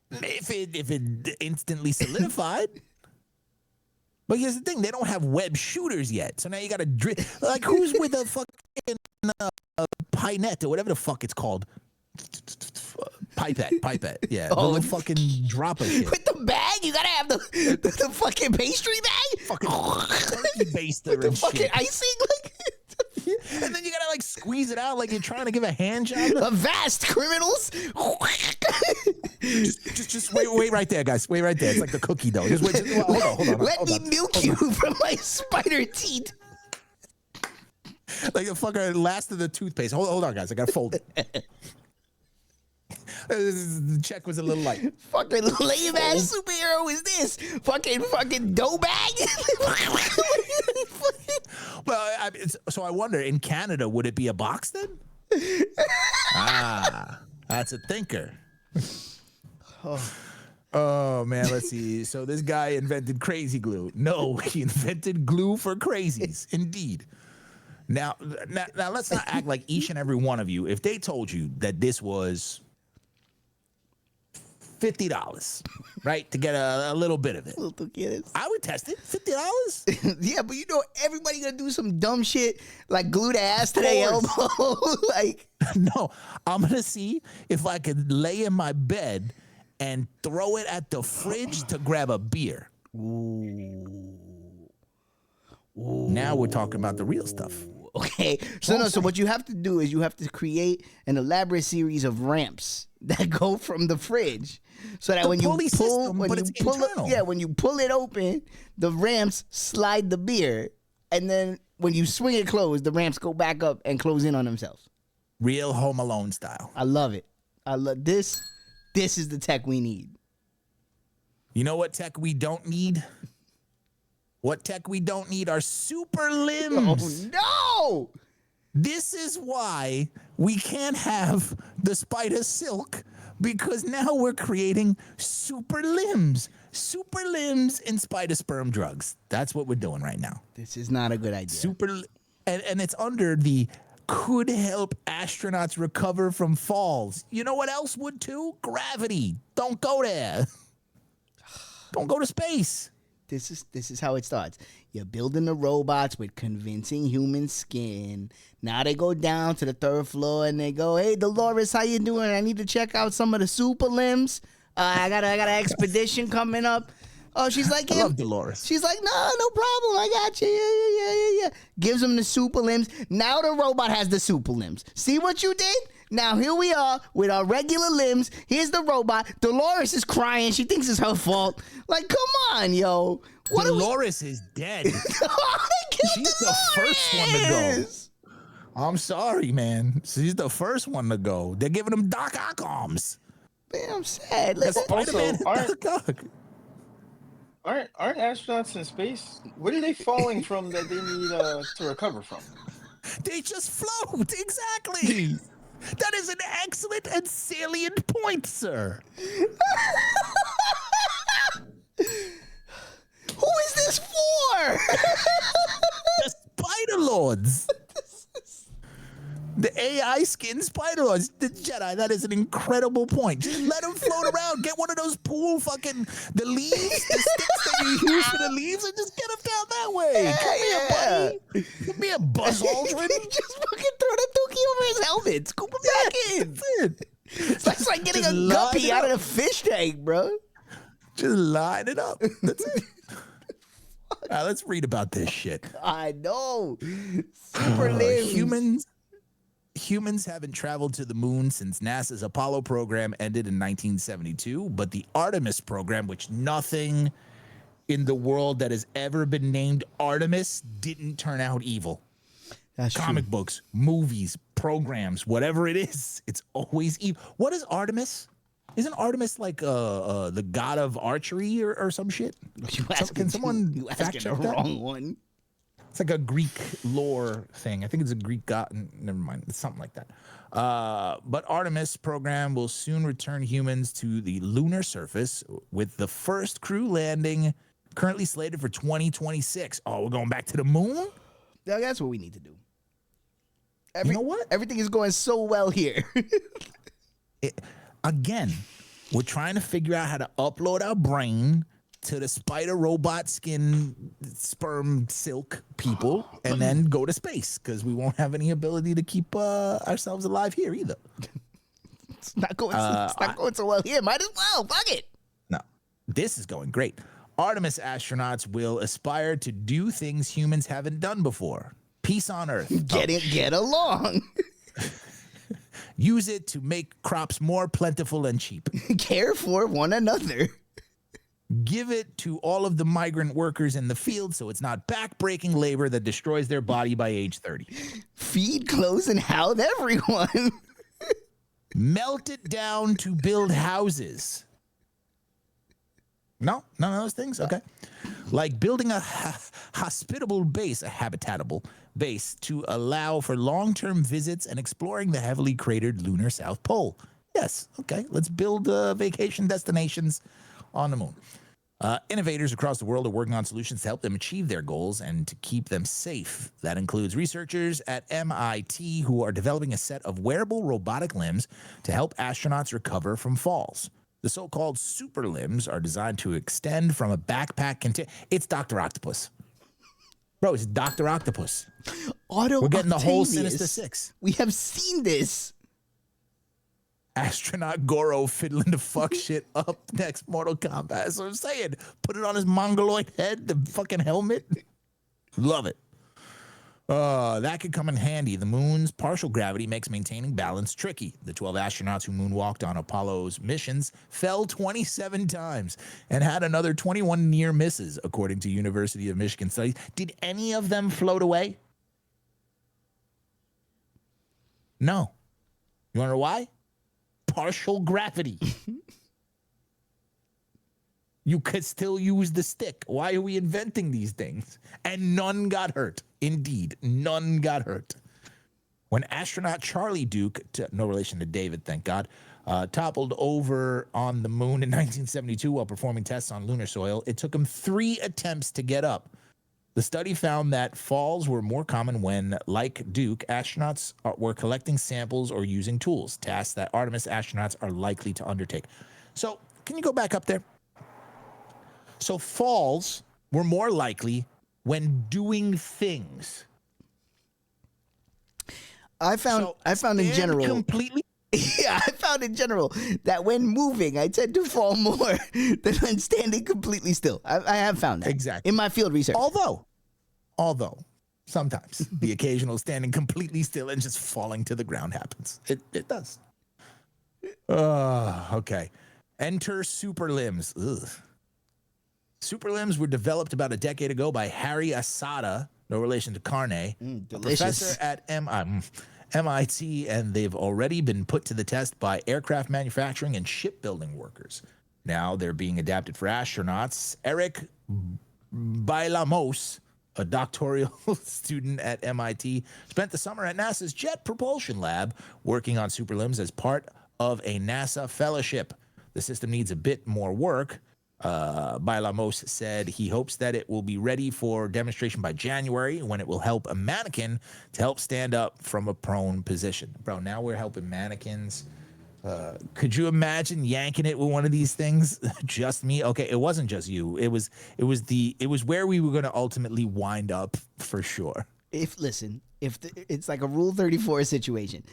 S3: If it instantly solidified. But here's the thing, they don't have web shooters yet. So now you got to like, who's with a fucking pinette or whatever the fuck it's called? Pipette. Yeah.
S4: Oh,
S3: the fucking dropper shit.
S4: With the bag, you gotta have the fucking pastry bag.
S3: Fucking turkey baster
S4: with the
S3: and
S4: fucking
S3: shit.
S4: icing, like.
S3: And then you gotta like squeeze it out like you're trying to give a hand job.
S4: Avast, criminals!
S3: just wait right there, guys. Wait right there. It's like the cookie dough. Just wait. Hold on.
S4: Let me milk you from my spider teeth.
S3: Like the fucker last of the toothpaste. Hold on, guys. I gotta fold it. The check was a little light.
S4: Fucking lame ass superhero is this? Fucking dough bag?
S3: Well, so I wonder, in Canada, would it be a box then? That's a thinker. Oh man, let's see. So this guy invented crazy glue. No, he invented glue for crazies. Indeed. Now let's not act like each and every one of you, if they told you that this was $50, right, to get a little bit of it, I would test it. $50.
S4: Yeah, but you know everybody gonna do some dumb shit like glue their ass to their elbow. Like,
S3: no, I'm gonna see if I could lay in my bed and throw it at the fridge to grab a beer. Ooh. Now we're talking about the real stuff.
S4: Okay, so what you have to do is you have to create an elaborate series of ramps that go from the fridge, so that when you pull it open, the ramps slide the beer, and then when you swing it closed, the ramps go back up and close in on themselves.
S3: Real Home Alone style.
S4: I love it. I love this. This is the tech we need.
S3: You know what tech we don't need? What tech we don't need are super limbs.
S4: Oh, no!
S3: This is why we can't have the spider silk, because now we're creating super limbs. Super limbs in spider sperm drugs. That's what we're doing right now.
S4: This is not a good idea.
S3: And it's under the could help astronauts recover from falls. You know what else would too? Gravity. Don't go there. Don't go to space.
S4: This is how it starts. You're building the robots with convincing human skin. Now they go down to the 3rd floor and they go, "Hey, Dolores, how you doing? I need to check out some of the super limbs. I got an expedition coming up." Oh, she's like,
S3: I love Dolores.
S4: She's like, no problem. I got you. Yeah. Gives him the super limbs. Now the robot has the super limbs. See what you did? Now here we are with our regular limbs. Here's the robot. Dolores is crying. She thinks it's her fault. Like, come on, yo. What
S3: Dolores is dead.
S4: They killed
S3: She's the first one to go. I'm sorry, man. She's the first one to go. They're giving him Doc Ock arms.
S4: Man, I'm sad.
S3: That's Spider-Man.
S5: Aren't astronauts in space? What are they falling from that they need to recover from?
S3: They just float. Exactly. That is an excellent and salient point, sir.
S4: Who is this for?
S3: The Spider Lords. The AI skin Spider Lords. The Jedi, that is an incredible point. Just let them float around. Get one of those pool the leaves, the sticks that you use for the leaves, and just get them down that way. Come here, buddy. Give me a Buzz Aldrin.
S4: Just fucking throw the dookie over his helmet. Scoop him back in. It's like getting a guppy out of the fish tank, bro.
S3: Just line it up. That's it. All right, let's read about this shit.
S4: I know. Super limbs.
S3: Humans haven't traveled to the moon since NASA's Apollo program ended in 1972, but the Artemis program, which nothing in the world that has ever been named Artemis didn't turn out evil.
S4: That's
S3: Comic
S4: true.
S3: books, movies, programs, whatever it is, it's always evil. What is Artemis? Isn't Artemis like the god of archery or some shit? Can someone
S4: you
S3: fact
S4: asking
S3: check
S4: the
S3: that?
S4: wrong one?
S3: It's like a Greek lore thing. I think it's a Greek god. Never mind. It's something like that. But Artemis program will soon return humans to the lunar surface with the first crew landing currently slated for 2026. Oh, we're going back to the moon?
S4: Yeah, that's what we need to do.
S3: You know what?
S4: Everything is going so well here.
S3: Again, we're trying to figure out how to upload our brain to the spider robot skin sperm silk people and then go to space because we won't have any ability to keep ourselves alive here either.
S4: It's not going so well here. Might as well. Fuck it.
S3: No, this is going great. Artemis astronauts will aspire to do things humans haven't done before. Peace on Earth.
S4: Get along.
S3: Use it to make crops more plentiful and cheap.
S4: Care for one another.
S3: Give it to all of the migrant workers in the field so it's not back-breaking labor that destroys their body by age 30.
S4: Feed, clothe, and house everyone.
S3: Melt it down to build houses. No? None of those things? Okay. Like building a hospitable base, a habitatable base to allow for long-term visits and exploring the heavily cratered lunar South Pole. Yes. Okay. Let's build vacation destinations on the moon. Innovators across the world are working on solutions to help them achieve their goals and to keep them safe. That includes researchers at MIT who are developing a set of wearable robotic limbs to help astronauts recover from falls. The so-called super limbs are designed to extend from a backpack. It's Dr. Octopus. Bro, it's Dr. Octopus. We're getting the whole Sinister Six.
S4: We have seen this.
S3: Astronaut Goro fiddling to fuck shit up next Mortal Kombat. That's what I'm saying. Put it on his mongoloid head, the fucking helmet. Love it. That could come in handy. The moon's partial gravity makes maintaining balance tricky. The 12 astronauts who moonwalked on Apollo's missions fell 27 times and had another 21 near misses, according to University of Michigan studies. Did any of them float away? No. You want to know why? Partial gravity. You could still use the stick. Why are we inventing these things? And none got hurt. Indeed, none got hurt. When astronaut Charlie Duke, no relation to David, thank God, toppled over on the moon in 1972 while performing tests on lunar soil, it took him 3 attempts to get up. The study found that falls were more common when, like Duke, astronauts were collecting samples or using tools, tasks that Artemis astronauts are likely to undertake. So, can you go back up there? So, falls were more likely when doing things.
S4: I found in general.
S3: Completely.
S4: Yeah, I found in general that when moving, I tend to fall more than when standing completely still. I have found that.
S3: Exactly.
S4: In my field research.
S3: Although, Sometimes the occasional standing completely still and just falling to the ground happens. It does. Okay. Enter super limbs. Ugh. Super limbs were developed about a decade ago by Harry Asada, no relation to Carne, a
S4: delicious.
S3: professor at MIT, and they've already been put to the test by aircraft manufacturing and shipbuilding workers. Now they're being adapted for astronauts. Eric Bailamos, a doctoral student at MIT, spent the summer at NASA's Jet Propulsion Lab working on super limbs as part of a NASA fellowship. The system needs a bit more work. Bailamos said he hopes that it will be ready for demonstration by January, when it will help a mannequin to help stand up from a prone position. Bro, now we're helping mannequins. Could you imagine yanking it with one of these things? Just me? Okay, it wasn't just you. It was where we were going to ultimately wind up for sure.
S4: It's like a Rule 34 situation.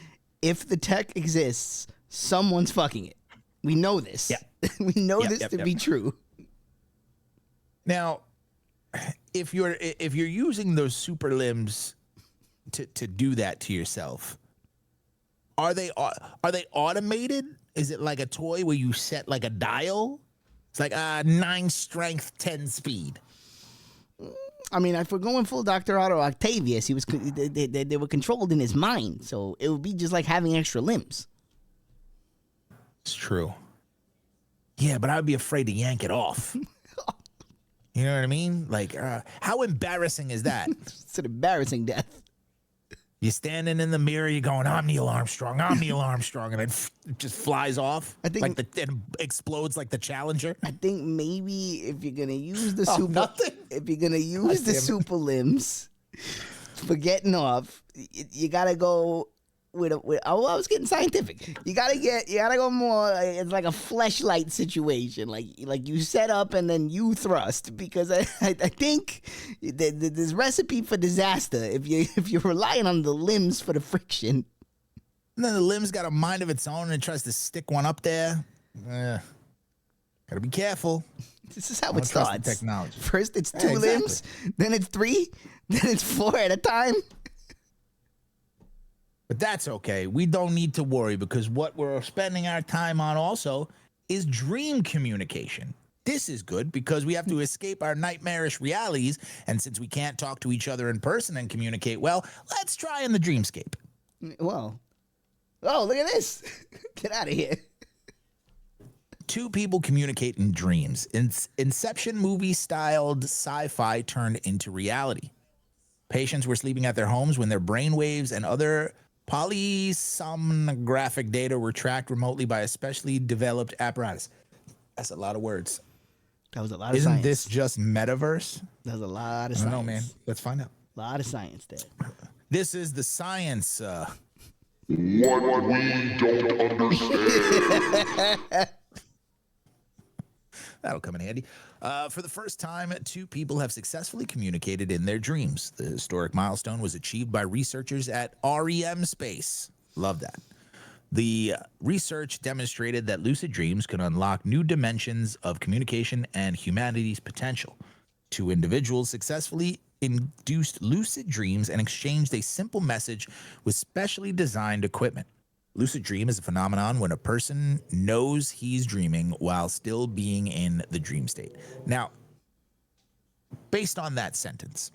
S4: If the tech exists, someone's fucking it. We know this.
S3: Yeah.
S4: We know this to be true.
S3: Now, if you're using those super limbs to do that to yourself, are they automated? Is it like a toy where you set like a dial? It's like 9 strength, 10 speed.
S4: I mean, if we're going full Dr. Otto Octavius, they were controlled in his mind, so it would be just like having extra limbs.
S3: It's true. Yeah, but I'd be afraid to yank it off. You know what I mean? Like, how embarrassing is that?
S4: It's an embarrassing death.
S3: You're standing in the mirror, you're going, I'm Neil Armstrong, I'm Neil Armstrong, and then it just flies off.
S4: I think
S3: it explodes like the Challenger.
S4: I think maybe if you're gonna use the
S3: Oh,
S4: super limbs for getting off, you gotta go with I was getting scientific. You gotta go more. It's like a fleshlight situation. Like you set up and then you thrust, because I think there's recipe for disaster if you're relying on the limbs for the friction.
S3: And then the limb's got a mind of its own and it tries to stick one up there. Gotta be careful.
S4: This is how it starts.
S3: Technology.
S4: First it's 2 limbs, then it's 3, then it's 4 at a time.
S3: But that's okay. We don't need to worry, because what we're spending our time on also is dream communication. This is good because we have to escape our nightmarish realities. And since we can't talk to each other in person and communicate well, let's try in the dreamscape.
S4: Well, oh, look at this. Get out of here.
S3: 2 people communicate in dreams. Inception movie-styled sci-fi turned into reality. Patients were sleeping at their homes when their brainwaves and other polysomnographic data were tracked remotely by a specially developed apparatus. That's a lot of words.
S4: That was a lot of
S3: Isn't
S4: science.
S3: this just metaverse?
S4: That was a lot of
S3: I
S4: science.
S3: don't know, man. Let's find out.
S4: A lot of science there.
S3: This is the science.
S6: What we don't understand.
S3: That'll come in handy. For the first time, 2 people have successfully communicated in their dreams. The historic milestone was achieved by researchers at REM Space. Love that. The research demonstrated that lucid dreams can unlock new dimensions of communication and humanity's potential. 2 individuals successfully induced lucid dreams and exchanged a simple message with specially designed equipment. Lucid dream is a phenomenon when a person knows he's dreaming while still being in the dream state. Now, based on that sentence,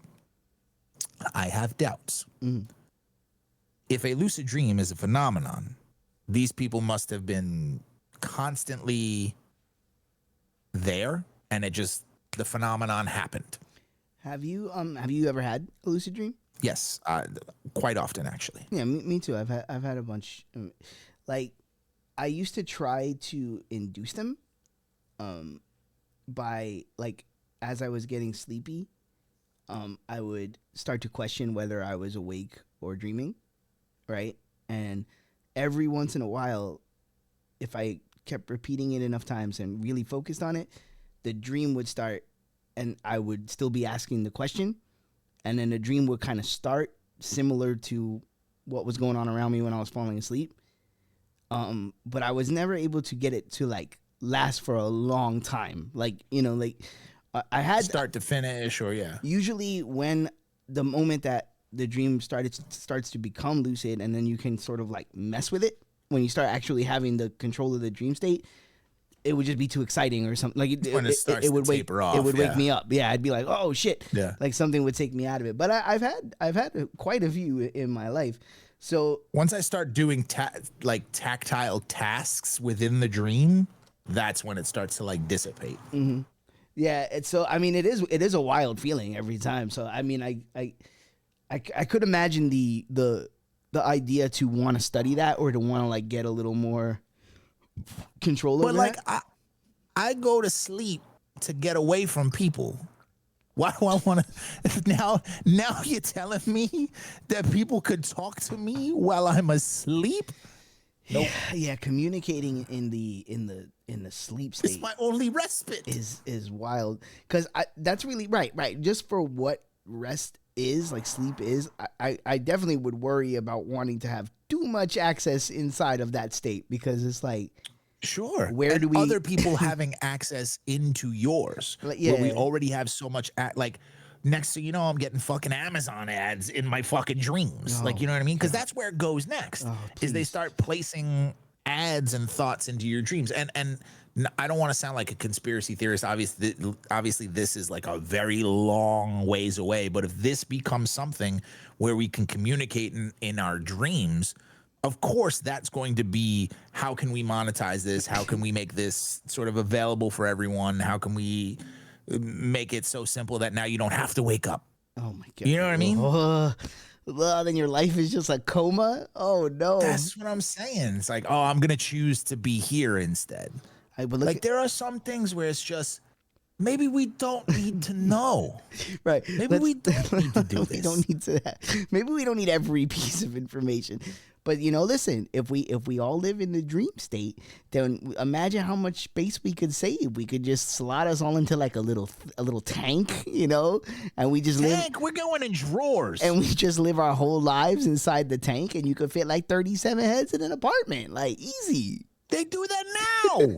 S3: I have doubts. If a lucid dream is a phenomenon, these people must have been constantly there, and the phenomenon happened.
S4: Have you ever had a lucid dream?
S3: Yes, quite often, actually.
S4: Yeah, me too. I've had a bunch. Like, I used to try to induce them, by, like, as I was getting sleepy, I would start to question whether I was awake or dreaming, right? And every once in a while, if I kept repeating it enough times and really focused on it, the dream would start, and I would still be asking the question. And then the dream would kind of start similar to what was going on around me when I was falling asleep. But I was never able to get it to, like, last for a long time. Like, I had
S3: Start to finish, or yeah.
S4: Usually when the moment that the dream starts to become lucid, and then you can sort of like mess with it when you start actually having the control of the dream state, it would just be too exciting or something. Like
S3: When it starts
S4: it would
S3: to taper off,
S4: it would wake
S3: yeah.
S4: me up. Yeah, I'd be like, oh shit.
S3: Yeah.
S4: Like something would take me out of it. But I've had quite a few in my life. So
S3: Once I start doing tactile tasks within the dream, that's when it starts to like dissipate.
S4: yeah, so I mean, it is a wild feeling every time. So I mean, I could imagine the idea to want to study that or to want to like get a little more control over
S3: But like
S4: that.
S3: I go to sleep to get away from people. Why do I want to? Now you're telling me that people could talk to me while I'm asleep?
S4: Yeah, communicating in the sleep state
S3: It's my only respite.
S4: is wild, because that's really right. Just for what rest is, like sleep is, I definitely would worry about wanting to have too much access inside of that state, because it's like,
S3: Sure.
S4: Where
S3: And
S4: do we-
S3: other people having access into yours?
S4: Like,
S3: Where we
S4: yeah.
S3: already have so much like next thing you know, I'm getting fucking Amazon ads in my fucking dreams. Like, you know what I mean? Because that's where it goes next. Is they
S4: please.
S3: start placing ads and thoughts into your dreams. And I don't want to sound like a conspiracy theorist. Obviously, this is like a very long ways away. But if this becomes something where we can communicate in our dreams, of course, that's going to be, how can we monetize this? How can we make this sort of available for everyone? How can we make it so simple that now you don't have to wake up?
S4: oh my god,
S3: You know what I mean?
S4: Well, then your life is just a coma. Oh no,
S3: That's what I'm saying. It's like, oh, I'm going to choose to be here instead.
S4: but look
S3: Like, there are some things where it's just, maybe we don't need to know.
S4: right.
S3: Maybe we don't need to do
S4: We
S3: this.
S4: don't need to. Maybe we don't need every piece of information. But listen, if we all live in the dream state, then imagine how much space we could save. We could just slot us all into like a little tank, and we just live.
S3: Tank, we're going in drawers.
S4: And we just live our whole lives inside the tank, and you could fit like 37 heads in an apartment, like easy.
S3: They do that now.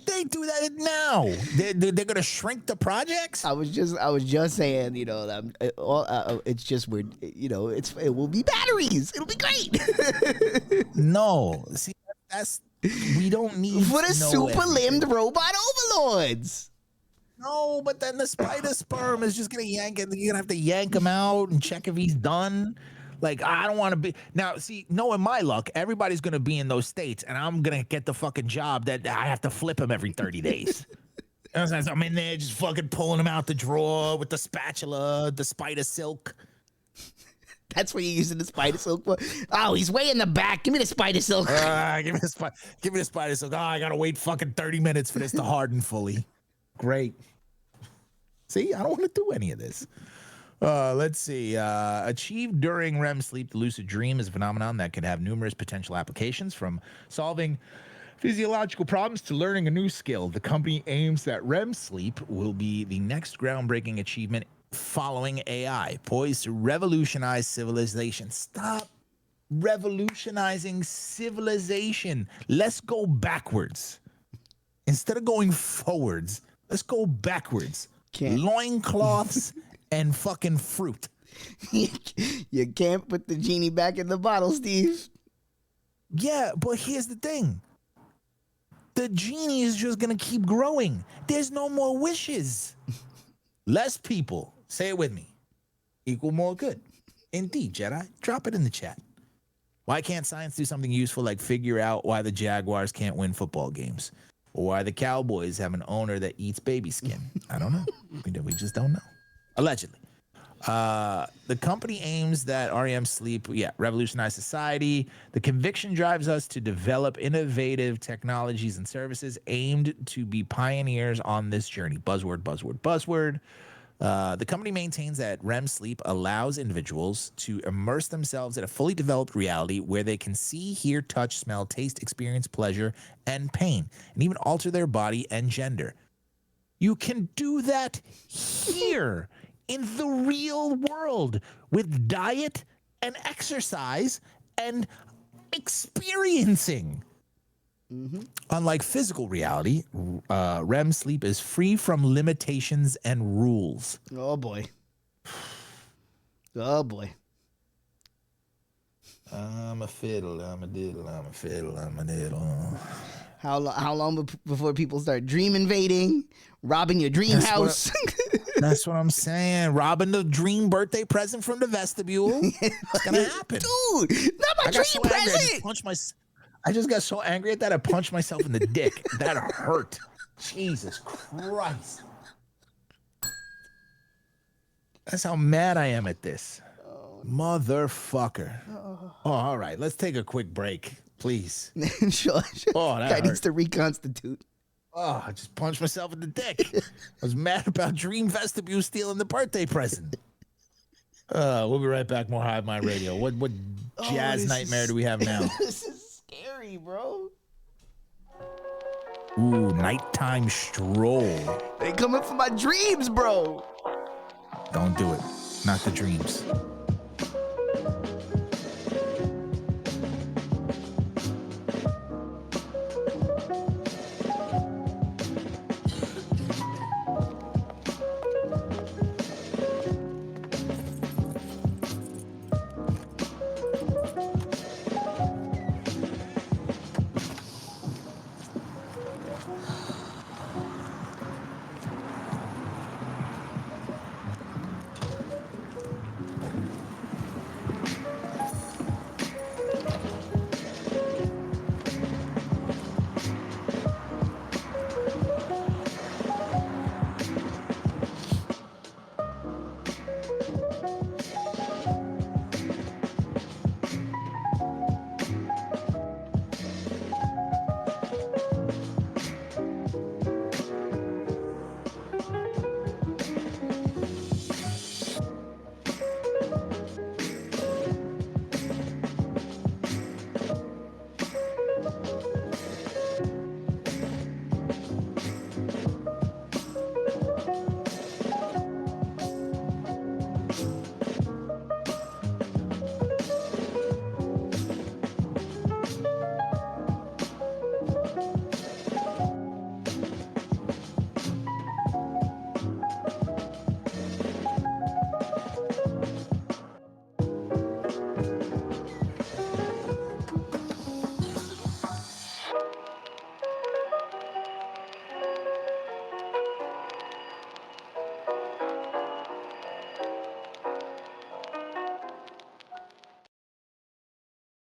S3: They do that now. They're going to shrink the projects.
S4: I was just saying, it's just weird. It will be batteries. It'll be great.
S3: No, see, we don't need
S4: For the
S3: to know
S4: super
S3: everything.
S4: limbed robot overlords.
S3: No, but then the spider sperm is just gonna yank it. You're gonna have to yank him out and check if he's done. Like, I don't want to be now. See, knowing my luck, everybody's gonna be in those states, and I'm gonna get the fucking job that I have to flip him every 30 days. I'm in there just fucking pulling him out the drawer with the spatula, the spider silk.
S4: That's what you're using the spider silk for. Oh, he's way in the back. Give me the spider silk.
S3: Give me the spider silk. Oh, I gotta wait fucking 30 minutes for this to harden fully. Great. See, I don't want to do any of this. Let's see. Achieved during REM sleep, the lucid dream is a phenomenon that can have numerous potential applications, from solving physiological problems to learning a new skill. The company aims that REM sleep will be the next groundbreaking achievement following AI, poised to revolutionize civilization. Stop revolutionizing civilization. Let's go backwards. Instead of going forwards, let's go backwards. Loincloths and fucking fruit.
S4: You can't put the genie back in the bottle, Steve.
S3: Yeah, but here's the thing. The genie is just going to keep growing. There's no more wishes. Less people. Say it with me. Equal more good. Indeed, Jedi. Drop it in the chat. Why can't science do something useful like figure out why the Jaguars can't win football games? Or why the Cowboys have an owner that eats baby skin? I don't know. We just don't know. Allegedly. The company aims that REM sleep, revolutionize society. The conviction drives us to develop innovative technologies and services aimed to be pioneers on this journey. Buzzword, buzzword, buzzword. The company maintains that REM sleep allows individuals to immerse themselves in a fully developed reality where they can see, hear, touch, smell, taste, experience pleasure and pain, and even alter their body and gender. You can do that here in the real world with diet and exercise and experiencing. Unlike physical reality, REM sleep is free from limitations and rules.
S4: Oh boy. Oh boy.
S3: I'm a fiddle, I'm a diddle, I'm a fiddle, I'm a diddle.
S4: How long before people start dream invading, robbing your dream house?
S3: That's what I'm saying. Robbing the dream birthday present from the vestibule. It's gonna happen.
S4: Dude, not my dream present.
S3: I just got so angry at that I punched myself in the dick. That hurt. Jesus Christ. That's how mad I am at this. Motherfucker. Oh, all right. Let's take a quick break, please.
S4: Sure.
S3: Oh, that
S4: guy
S3: hurt.
S4: needs to reconstitute.
S3: Oh, I just punched myself in the dick. I was mad about Dream Vestibule stealing the birthday present. We'll be right back. More Hive Mind Radio. What jazz nightmare do we have now?
S4: This is scary, bro.
S3: Ooh, nighttime stroll.
S4: They coming for my dreams, bro.
S3: Don't do it. Not the dreams.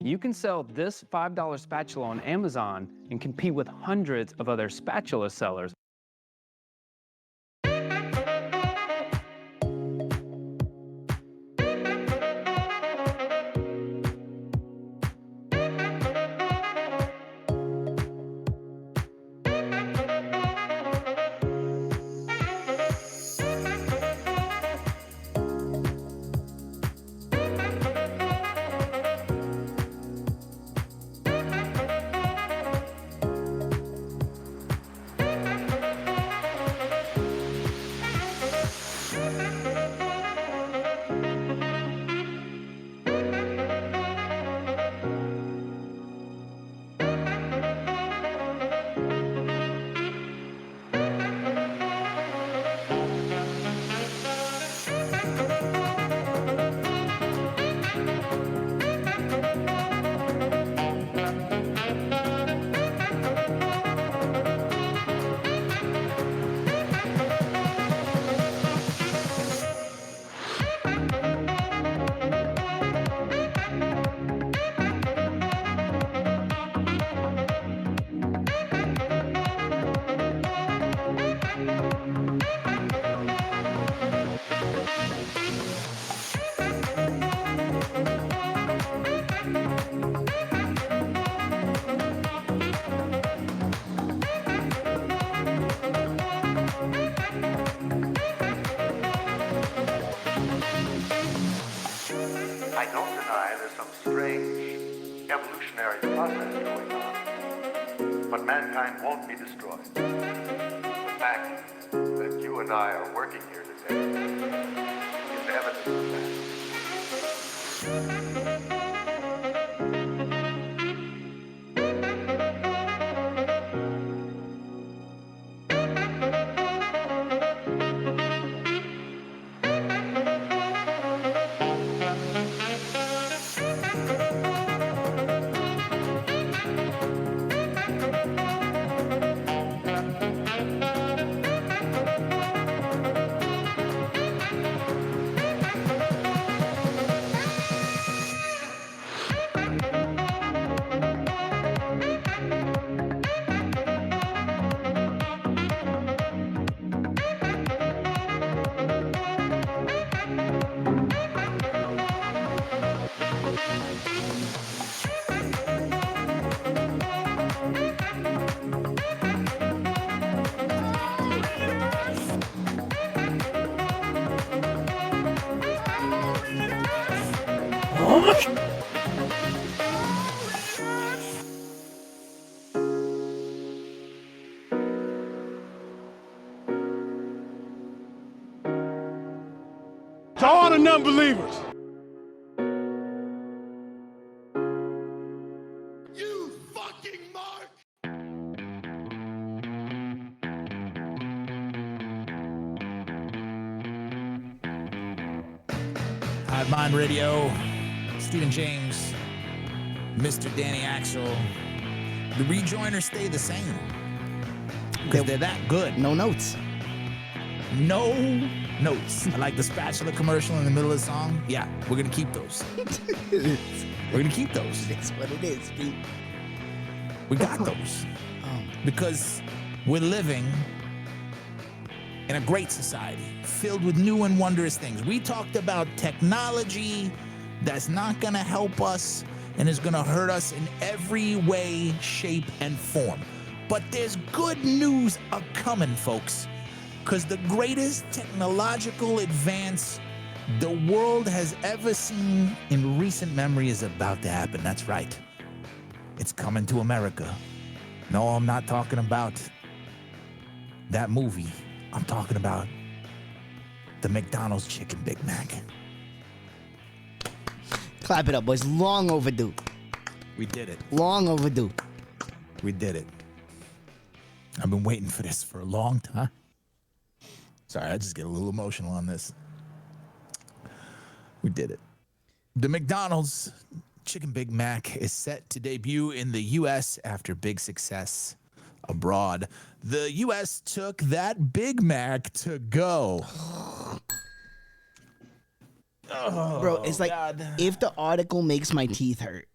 S7: You can sell this $5 spatula on Amazon and compete with hundreds of other spatula sellers.
S8: I don't deny there's some strange evolutionary process going on, but mankind won't be destroyed. The fact that you and I are working here today is evidence of that.
S9: To all the non-believers. You fucking mark.
S3: Hive Mind Radio, Stephen James, Mr. Danny Axel. The rejoiners stay the same because they're that good.
S4: No notes.
S3: No notes. I like the spatula commercial in the middle of the song. Yeah, we're going to keep those. We're going to keep those.
S4: That's what it is, Pete.
S3: We got those. Because we're living in a great society filled with new and wondrous things. We talked about technology that's not going to help us and is going to hurt us in every way, shape, and form. But there's good news a-coming, folks. Because the greatest technological advance the world has ever seen in recent memory is about to happen. That's right. It's coming to America. No, I'm not talking about that movie. I'm talking about the McDonald's Chicken Big Mac.
S4: Clap it up, boys. Long overdue.
S3: We did it.
S4: Long overdue.
S3: We did it. I've been waiting for this for a long time. Sorry, I just get a little emotional on this. We did it. The McDonald's Chicken Big Mac is set to debut in the U.S. after big success abroad. The U.S. took that Big Mac to go.
S4: Bro, it's like, if the article makes my teeth hurt,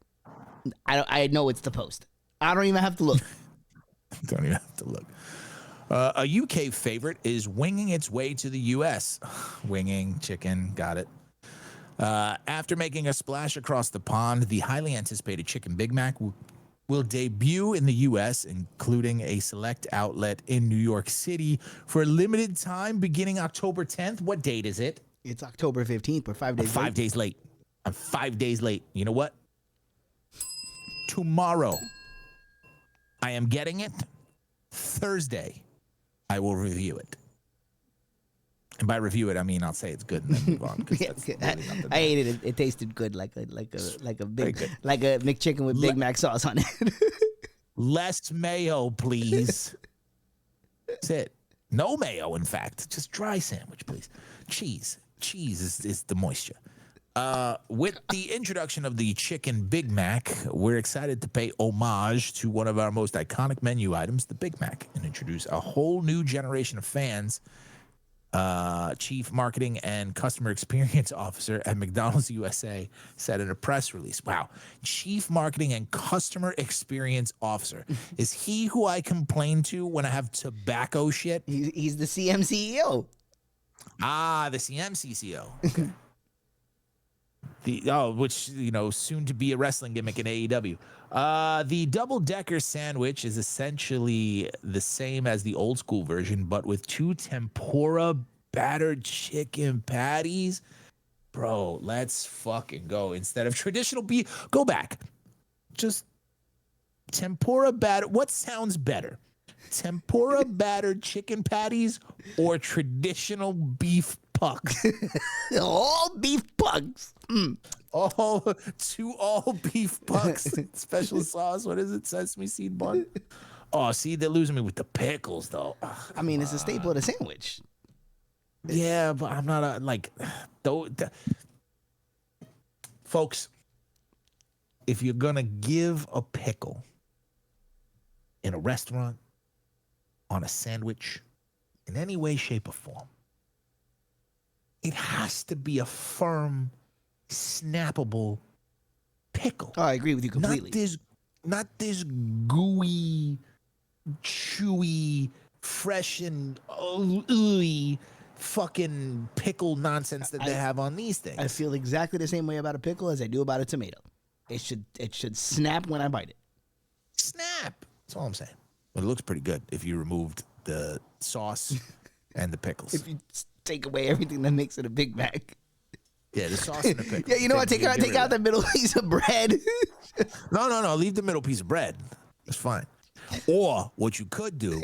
S4: I know it's the Post. I don't even have to look.
S3: Don't even have to look. A UK favorite is winging its way to the U.S. Winging, chicken, got it. After making a splash across the pond, the highly anticipated Chicken Big Mac will debut in the U.S., including a select outlet in New York City for a limited time beginning October 10th. What date is it?
S4: It's October 15th. We're 5 days late.
S3: 5 days late. I'm 5 days late. You know what? Tomorrow, I am getting it. Thursday, I will review it. And by review it, I mean I'll say it's good and then move on.
S4: Yeah, I ate it. It tasted good, like a McChicken with Big Mac sauce on it.
S3: Less mayo, please. That's it. No mayo, in fact. Just dry sandwich, please. Cheese. Cheese is the moisture. With the introduction of the Chicken Big Mac, we're excited to pay homage to one of our most iconic menu items, the Big Mac, and introduce a whole new generation of fans. Chief Marketing and Customer Experience Officer at McDonald's USA said in a press release. Wow. Chief Marketing and Customer Experience Officer. Is he who I complain to when I have tobacco shit?
S4: He's the CM CEO.
S3: Ah, the CM CCO. Okay. Which, soon to be a wrestling gimmick in AEW. The double-decker sandwich is essentially the same as the old school version, but with 2 tempura battered chicken patties. Bro, let's fucking go. Instead of traditional beef, go back. Just tempura batter. What sounds better? Tempura battered chicken patties or traditional beef pucks?
S4: All beef pucks.
S3: All beef pucks. Special sauce. What is it? Sesame seed bun. Oh, see, they're losing me with the pickles, though.
S4: I mean, it's a staple of the sandwich.
S3: Yeah, but I'm not folks, if you're gonna give a pickle in a restaurant, on a sandwich, in any way, shape, or form, it has to be a firm, snappable pickle.
S4: Oh, I agree with you completely.
S3: Not this gooey, chewy, fresh and ooey fucking pickle nonsense that they have on these things.
S4: I feel exactly the same way about a pickle as I do about a tomato. It should snap when I bite it.
S3: Snap. That's all I'm saying. But it looks pretty good if you removed the sauce and the pickles.
S4: If you take away everything that makes it a Big Mac.
S3: Yeah, the sauce and the pickle.
S4: Yeah, you know what? Take out the middle piece of bread.
S3: No. Leave the middle piece of bread. That's fine. Or what you could do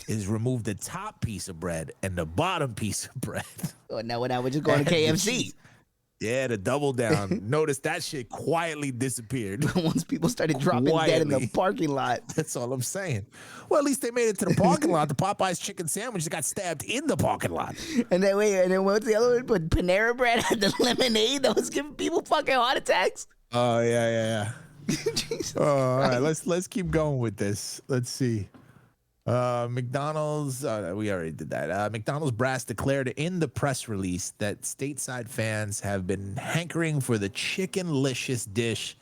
S3: is remove the top piece of bread and the bottom piece of bread.
S4: Oh, now we're just going to KFC.
S3: Yeah, the double down. Notice that shit quietly disappeared.
S4: Once people started dropping dead in the parking lot.
S3: That's all I'm saying. Well, at least they made it to the parking lot. The Popeye's chicken sandwich got stabbed in the parking lot.
S4: And then what's the other one? But Panera Bread had the lemonade that was giving people fucking heart attacks.
S3: Oh, yeah.
S4: Jesus
S3: all right, let's keep going with this. Let's see. McDonald's, we already did that. McDonald's brass declared in the press release that stateside fans have been hankering for the chicken-licious dish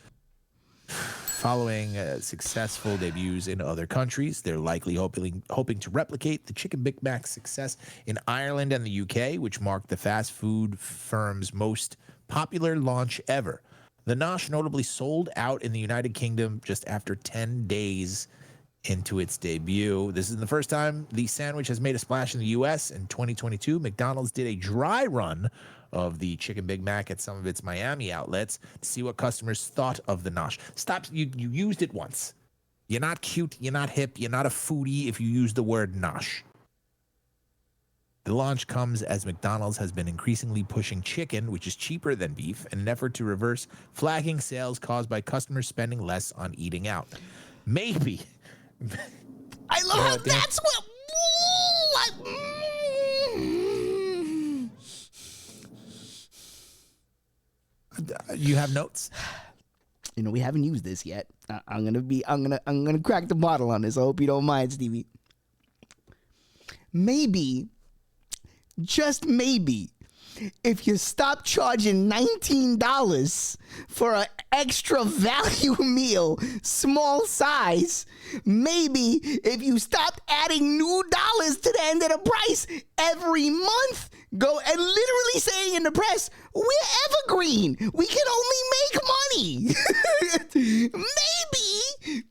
S3: following successful debuts in other countries. They're likely hoping to replicate the Chicken Big Mac's success in Ireland and the UK, which marked the fast food firm's most popular launch ever. The Nosh notably sold out in the United Kingdom just after 10 days into its debut. This is the first time the sandwich has made a splash in the U.S. In 2022, McDonald's did a dry run of the Chicken Big Mac at some of its Miami outlets to see what customers thought of the Nosh. Stop, you used it once. You're not cute, you're not hip, you're not a foodie if you use the word Nosh. The launch comes as McDonald's has been increasingly pushing chicken, which is cheaper than beef, in an effort to reverse flagging sales caused by customers spending less on eating out. Maybe.
S4: I love how that's what.
S3: You have notes?
S4: You know, we haven't used this yet. I'm gonna crack the bottle on this. I hope you don't mind, Stevie. Maybe, just maybe, if you stop charging $19 for an extra value meal, small size, maybe if you stopped adding new dollars to the end of the price every month, go and literally saying in the press, we're evergreen, we can only make money. Maybe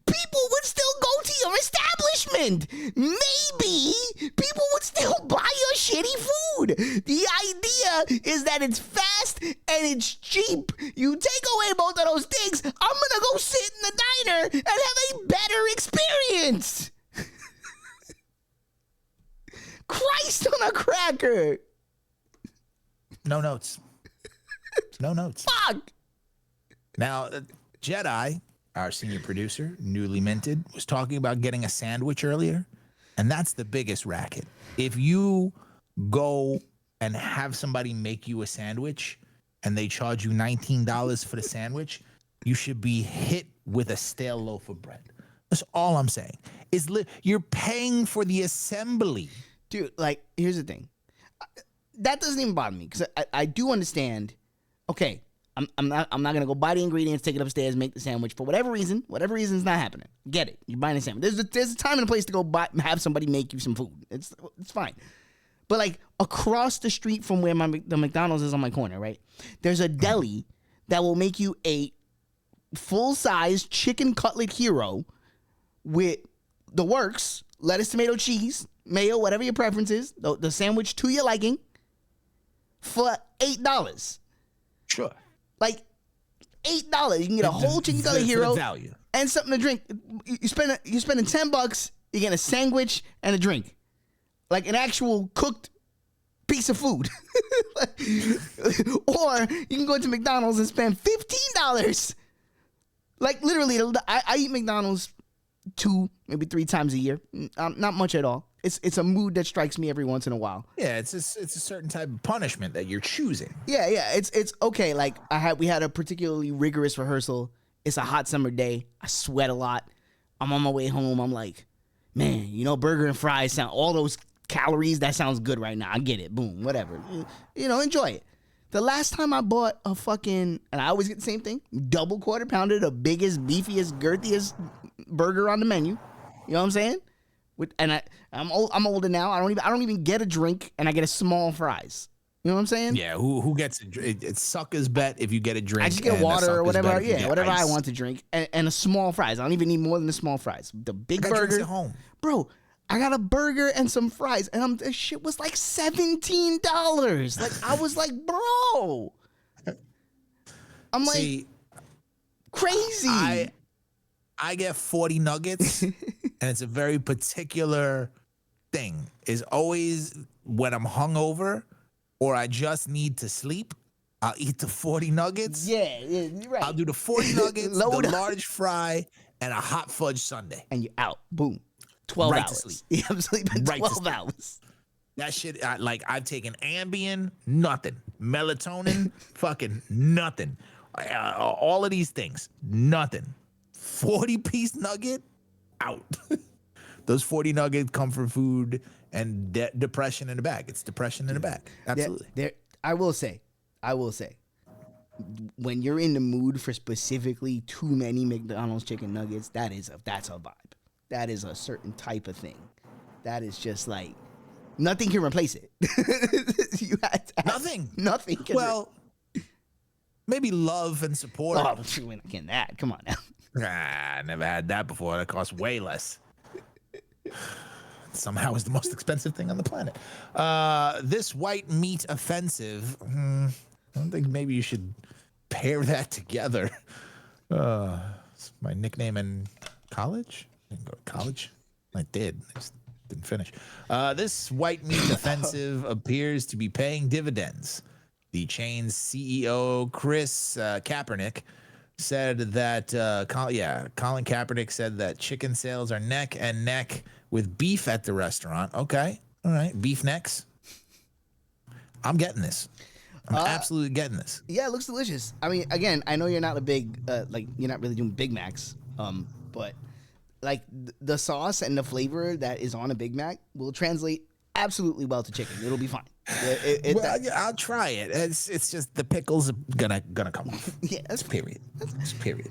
S4: people would still go to your establishment. Maybe people would still buy your shitty food. The idea is that it's fast and it's cheap. You take away both of those things, I'm gonna go sit in the diner and have a better experience. Christ on a cracker.
S3: No notes. No notes.
S4: Fuck.
S3: Now, Jedi, our senior producer, newly minted, was talking about getting a sandwich earlier, and that's the biggest racket. If you go and have somebody make you a sandwich and they charge you $19 for the sandwich, you should be hit with a stale loaf of bread. That's all I'm saying. You're paying for the assembly.
S4: Dude, like, here's the thing. That doesn't even bother me because I do understand. Okay, I'm not gonna go buy the ingredients, take it upstairs, make the sandwich for whatever reason. Whatever reason is not happening. Get it? You're buying a sandwich. There's a time and a place to go have somebody make you some food. It's fine. But like across the street from where the McDonald's is on my corner, right? There's a deli that will make you a full-size chicken cutlet hero with the works, lettuce, tomato, cheese, mayo, whatever your preference is, the sandwich to your liking, for $8.
S3: Sure.
S4: Like $8. You can get a whole chicken cutlet hero
S3: value
S4: and something to drink. You're spending $10. You get a sandwich and a drink, like an actual cooked piece of food. Or you can go to McDonald's and spend $15. Like literally, I eat McDonald's 2, maybe 3 times a year. Not much at all. It's a mood that strikes me every once in a while.
S3: Yeah, it's a certain type of punishment that you're choosing.
S4: Yeah. It's okay. Like we had a particularly rigorous rehearsal. It's a hot summer day. I sweat a lot. I'm on my way home. I'm like, man, burger and fries sound all those calories. That sounds good right now. I get it. Boom, whatever. Enjoy it. The last time I bought a fucking, and I always get the same thing, double quarter pounder, the biggest, beefiest, girthiest burger on the menu. You know what I'm saying? I'm older now. I don't even get a drink, and I get a small fries. You know what I'm saying?
S3: Yeah. Who gets it? It's sucker's bet if you get a drink.
S4: I just get water or whatever. Yeah, whatever I want to drink, and a small fries. I don't even need more than the small fries. The big burger.
S3: At home,
S4: bro. I got a burger and some fries, and this shit was like $17. Like I was like, bro, I'm like,
S3: See,
S4: crazy.
S3: I get 40 nuggets, and it's a very particular thing. Is always when I'm hungover or I just need to sleep, I'll eat the 40 nuggets.
S4: Yeah, you're right.
S3: I'll do the 40 nuggets,
S4: Load
S3: the
S4: up.
S3: large fry, and a hot fudge sundae.
S4: And you're out. Boom. 12
S3: Right
S4: hours.
S3: to sleep.
S4: Yeah, I'm sleeping
S3: Right to
S4: 12
S3: sleep.
S4: hours.
S3: That shit, I've taken Ambien, nothing. Melatonin, fucking nothing. All of these things, nothing. 40-piece nugget, out. Those 40 nuggets, comfort food, and depression in the bag. It's depression in the bag. Absolutely.
S4: I will say, when you're in the mood for specifically too many McDonald's chicken nuggets, that's a vibe. That is a certain type of thing. That is just like, nothing can replace it. You had to have, nothing can
S3: maybe love and support.
S4: Oh, we're not getting that. Come on now.
S3: I never had that before. That costs way less. Somehow is the most expensive thing on the planet. This white meat offensive, I don't think maybe you should pair that together. It's my nickname in college. I didn't go to college. I did. I just didn't finish. This white meat offensive appears to be paying dividends. The chain's CEO, Chris Kaepernick, said that, Colin Kaepernick said that chicken sales are neck and neck with beef at the restaurant. Okay. All right. Beef necks. I'm getting this. I'm absolutely getting this.
S4: Yeah, it looks delicious. I mean, again, I know you're not a big, you're not really doing Big Macs, but like the sauce and the flavor that is on a Big Mac will translate absolutely well to chicken. It'll be fine.
S3: I'll try it. It's just the pickles are gonna come off.
S4: Yeah,
S3: that's period. That's period.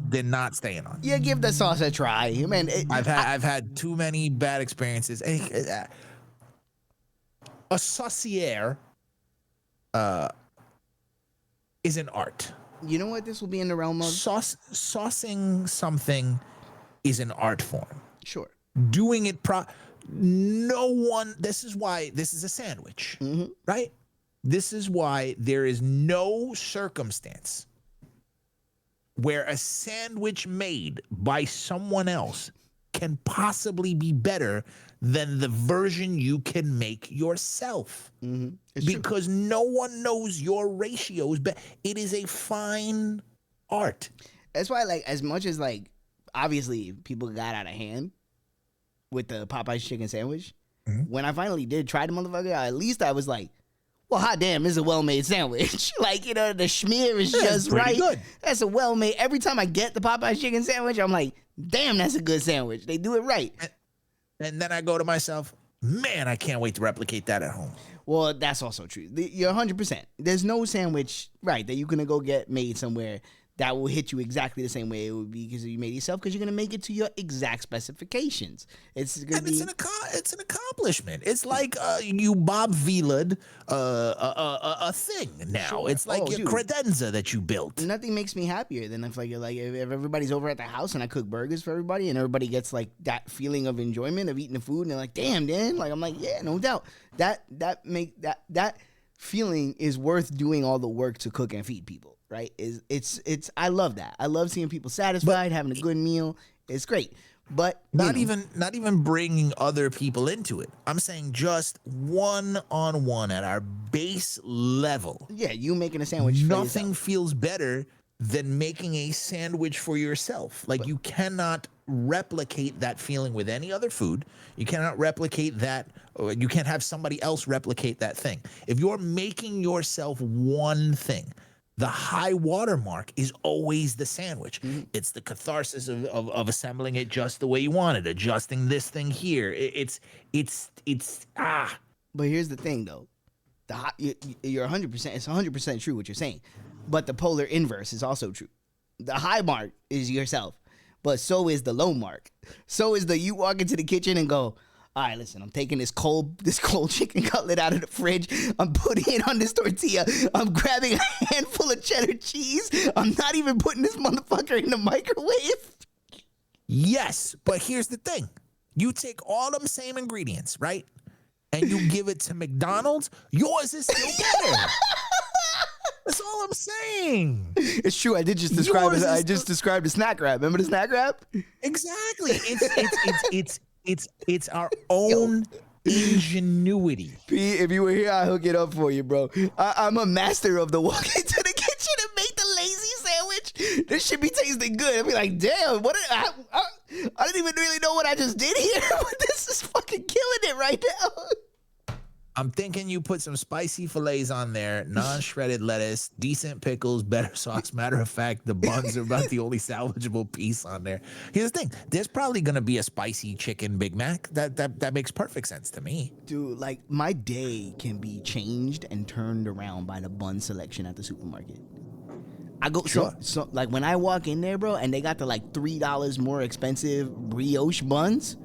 S3: They're not staying on.
S4: Yeah, give the sauce a try, man.
S3: I've had too many bad experiences. A saucier is an art.
S4: You know what? This will be in the realm of
S3: saucing something is an art form.
S4: Sure.
S3: Doing it no one. This is why this is a sandwich, right? This is why there is no circumstance where a sandwich made by someone else can possibly be better than the version you can make yourself. Because no one knows your ratios, but it is a fine art.
S4: That's why, like, as much as, like, obviously people got out of hand with the Popeye's chicken sandwich, when I finally did try the motherfucker, at least I was like, well, hot damn, it's a well-made sandwich. Like, you know, the schmear is just right. Good. That's a well-made. Every time I get the Popeye's chicken sandwich, I'm like, damn, that's a good sandwich. They do it right.
S3: And then I go to myself, man, I can't wait to replicate that at home.
S4: Well, that's also true. You're 100%. There's no sandwich, right, that you're going to go get made somewhere that will hit you exactly the same way it would be because you made it yourself, because you're going to make it to your exact specifications. It's going to be...
S3: It's an accomplishment. It's like you Bob Vila'd a thing now. Sure. It's like your credenza that you built.
S4: Nothing makes me happier than if everybody's over at the house and I cook burgers for everybody and everybody gets like that feeling of enjoyment of eating the food and they're like, damn, Dan. Like, I'm like, yeah, no doubt. That feeling is worth doing all the work to cook and feed people. Right? It's I love that. I love seeing people satisfied, having a good meal. It's great. But
S3: not even bringing other people into it. I'm saying just one-on-one at our base level.
S4: Yeah, you making a sandwich.
S3: Nothing feels better than making a sandwich for yourself. Like, you cannot replicate that feeling with any other food. You cannot replicate that. Or you can't have somebody else replicate that thing. If you're making yourself one thing, the high watermark is always the sandwich. It's the catharsis of assembling it just the way you want it, adjusting this thing here. It's.
S4: But here's the thing, though. You're 100%. It's 100% true what you're saying. But the polar inverse is also true. The high mark is yourself, but so is the low mark. So is you walk into the kitchen and go, all right, listen, I'm taking this cold chicken cutlet out of the fridge. I'm putting it on this tortilla. I'm grabbing a handful of cheddar cheese. I'm not even putting this motherfucker in the microwave.
S3: Yes, but here's the thing. You take all them same ingredients, right? And you give it to McDonald's, yours is still better. That's all I'm saying.
S4: It's true. I did just describe
S3: Yours
S4: it. I
S3: is
S4: just described the snack wrap. Remember the snack wrap?
S3: Exactly. It's our own ingenuity.
S4: P, if you were here, I'll hook it up for you, bro. I'm a master of the walk into the kitchen and make the lazy sandwich. This should be tasting good. I'll be like, damn, what? I didn't even really know what I just did here, but this is fucking killing it right now.
S3: I'm thinking you put some spicy fillets on there, non-shredded lettuce, decent pickles, better sauce. Matter of fact, the buns are about the only salvageable piece on there. Here's the thing. There's probably going to be a spicy chicken Big Mac. That makes perfect sense to me.
S4: Dude, like, my day can be changed and turned around by the bun selection at the supermarket. I go,
S3: Sure.
S4: so like, when I walk in there, bro, and they got the, like, $3 more expensive brioche buns,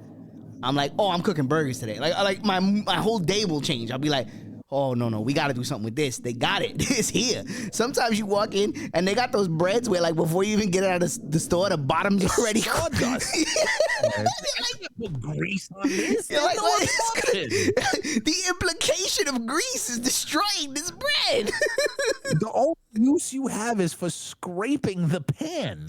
S4: I'm like, oh, I'm cooking burgers today. Like my whole day will change. I'll be like, oh, no, we got to do something with this. They got it. It's here. Sometimes you walk in and they got those breads where, like, before you even get it out of the store, the bottom's already
S3: sawdust. I put grease on this.
S4: You're like,
S3: No
S4: what
S3: one
S4: is
S3: fucking-
S4: the implication of grease is destroying this bread.
S3: The only use you have is for scraping the pan.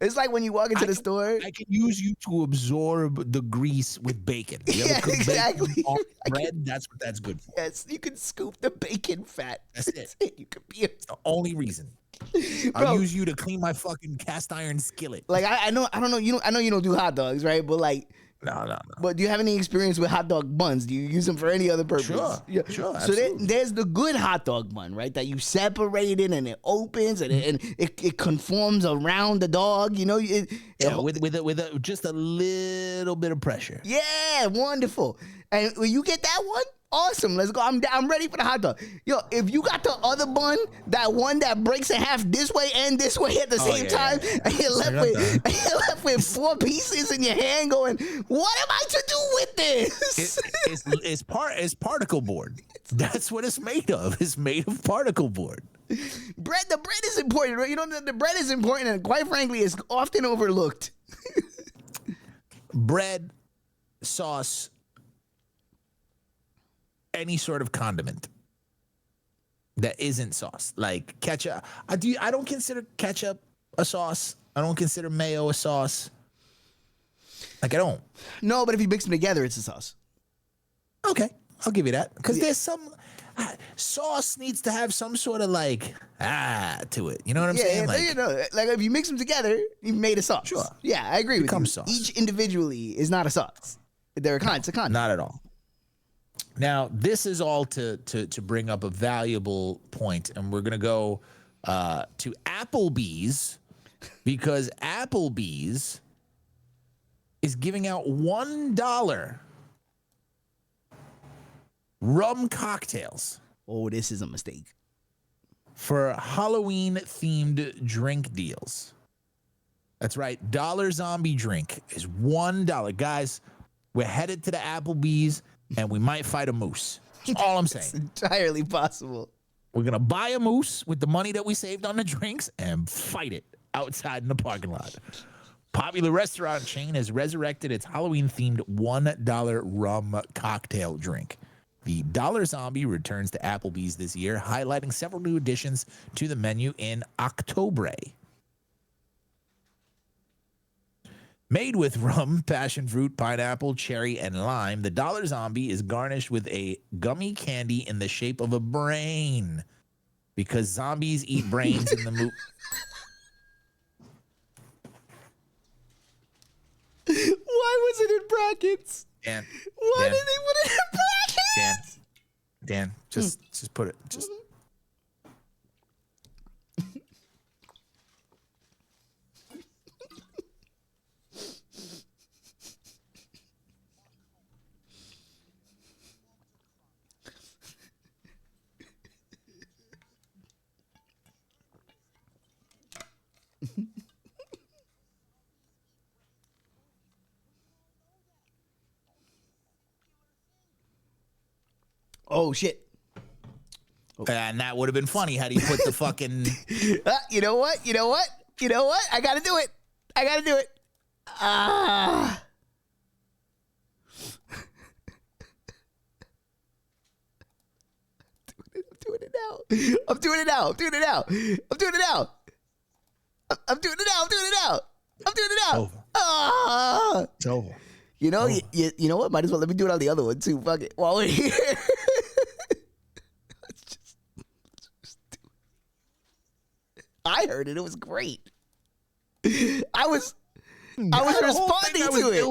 S4: It's like when you walk into the store.
S3: I can use you to absorb the grease with bacon. You ever
S4: Yeah,
S3: cook
S4: exactly.
S3: bacon on bread? That's what that's good for.
S4: Yes, you can scoop the bacon fat.
S3: That's it.
S4: You could be
S3: It's the only reason.
S4: Bro.
S3: I'll use you to clean my fucking cast iron skillet.
S4: like I know you don't do hot dogs, right? But like
S3: No.
S4: But do you have any experience with hot dog buns? Do you use them for any other purpose?
S3: Sure,
S4: Yeah.
S3: sure,
S4: So
S3: absolutely.
S4: there's the good hot dog bun, right? That you separate it and it opens and it conforms around the dog. You know,
S3: Yeah, with just a little bit of pressure.
S4: yeah, wonderful. And when you get that one, awesome. Let's go. I'm ready for the hot dog. Yo, if you got the other bun, that one that breaks in half this way and this way at the same time, and you're left with 4 pieces in your hand, going, "What am I to do with this?"
S3: It's particle board. That's what it's made of. It's made of particle board.
S4: The bread is important, right? You know, the bread is important, and quite frankly, is often overlooked.
S3: Bread, sauce, any sort of condiment that isn't sauce, like ketchup. I don't consider ketchup a sauce. I don't consider mayo a sauce. Like, I don't.
S4: No, but if you mix them together, it's a sauce.
S3: Okay, I'll give you that. Because there's some sauce needs to have some sort of like to it. You know what I'm saying?
S4: Like, you know, like if you mix them together, you've made a sauce.
S3: Sure.
S4: Yeah, I agree with you.
S3: Becomes sauce.
S4: Each individually is not a sauce. It's a condiment.
S3: Not at all. Now, this is all to bring up a valuable point, and we're going to go to Applebee's, because Applebee's is giving out $1 rum cocktails.
S4: Oh, this is a mistake.
S3: For Halloween-themed drink deals. That's right. Dollar Zombie drink is $1. Guys, we're headed to the Applebee's, and we might fight a moose. That's all I'm saying.
S4: It's entirely possible.
S3: We're going to buy a moose with the money that we saved on the drinks and fight it outside in the parking lot. Popular restaurant chain has resurrected its Halloween-themed $1 rum cocktail drink. The Dollar Zombie returns to Applebee's this year, highlighting several new additions to the menu in October. Made with rum, passion fruit, pineapple, cherry, and lime, the Dollar Zombie is garnished with a gummy candy in the shape of a brain. Because zombies eat brains in the movie.
S4: Why was it in brackets?
S3: Dan,
S4: Why
S3: Dan,
S4: did they put it in brackets?
S3: Dan, just put it. Just.
S4: Oh shit!
S3: And that would have been funny had he put the fucking.
S4: You know what? I gotta do it. Ah. I'm doing it now. I'm doing it now. I'm doing it now. I'm doing it now. I'm doing it now. I'm doing it now. I'm doing it now.
S3: Over.
S4: Ah.
S3: It's over.
S4: You know, you know what? Might as well let me do it on the other one too. Fuck it. While we're here. I heard it. It was great. I was responding to it.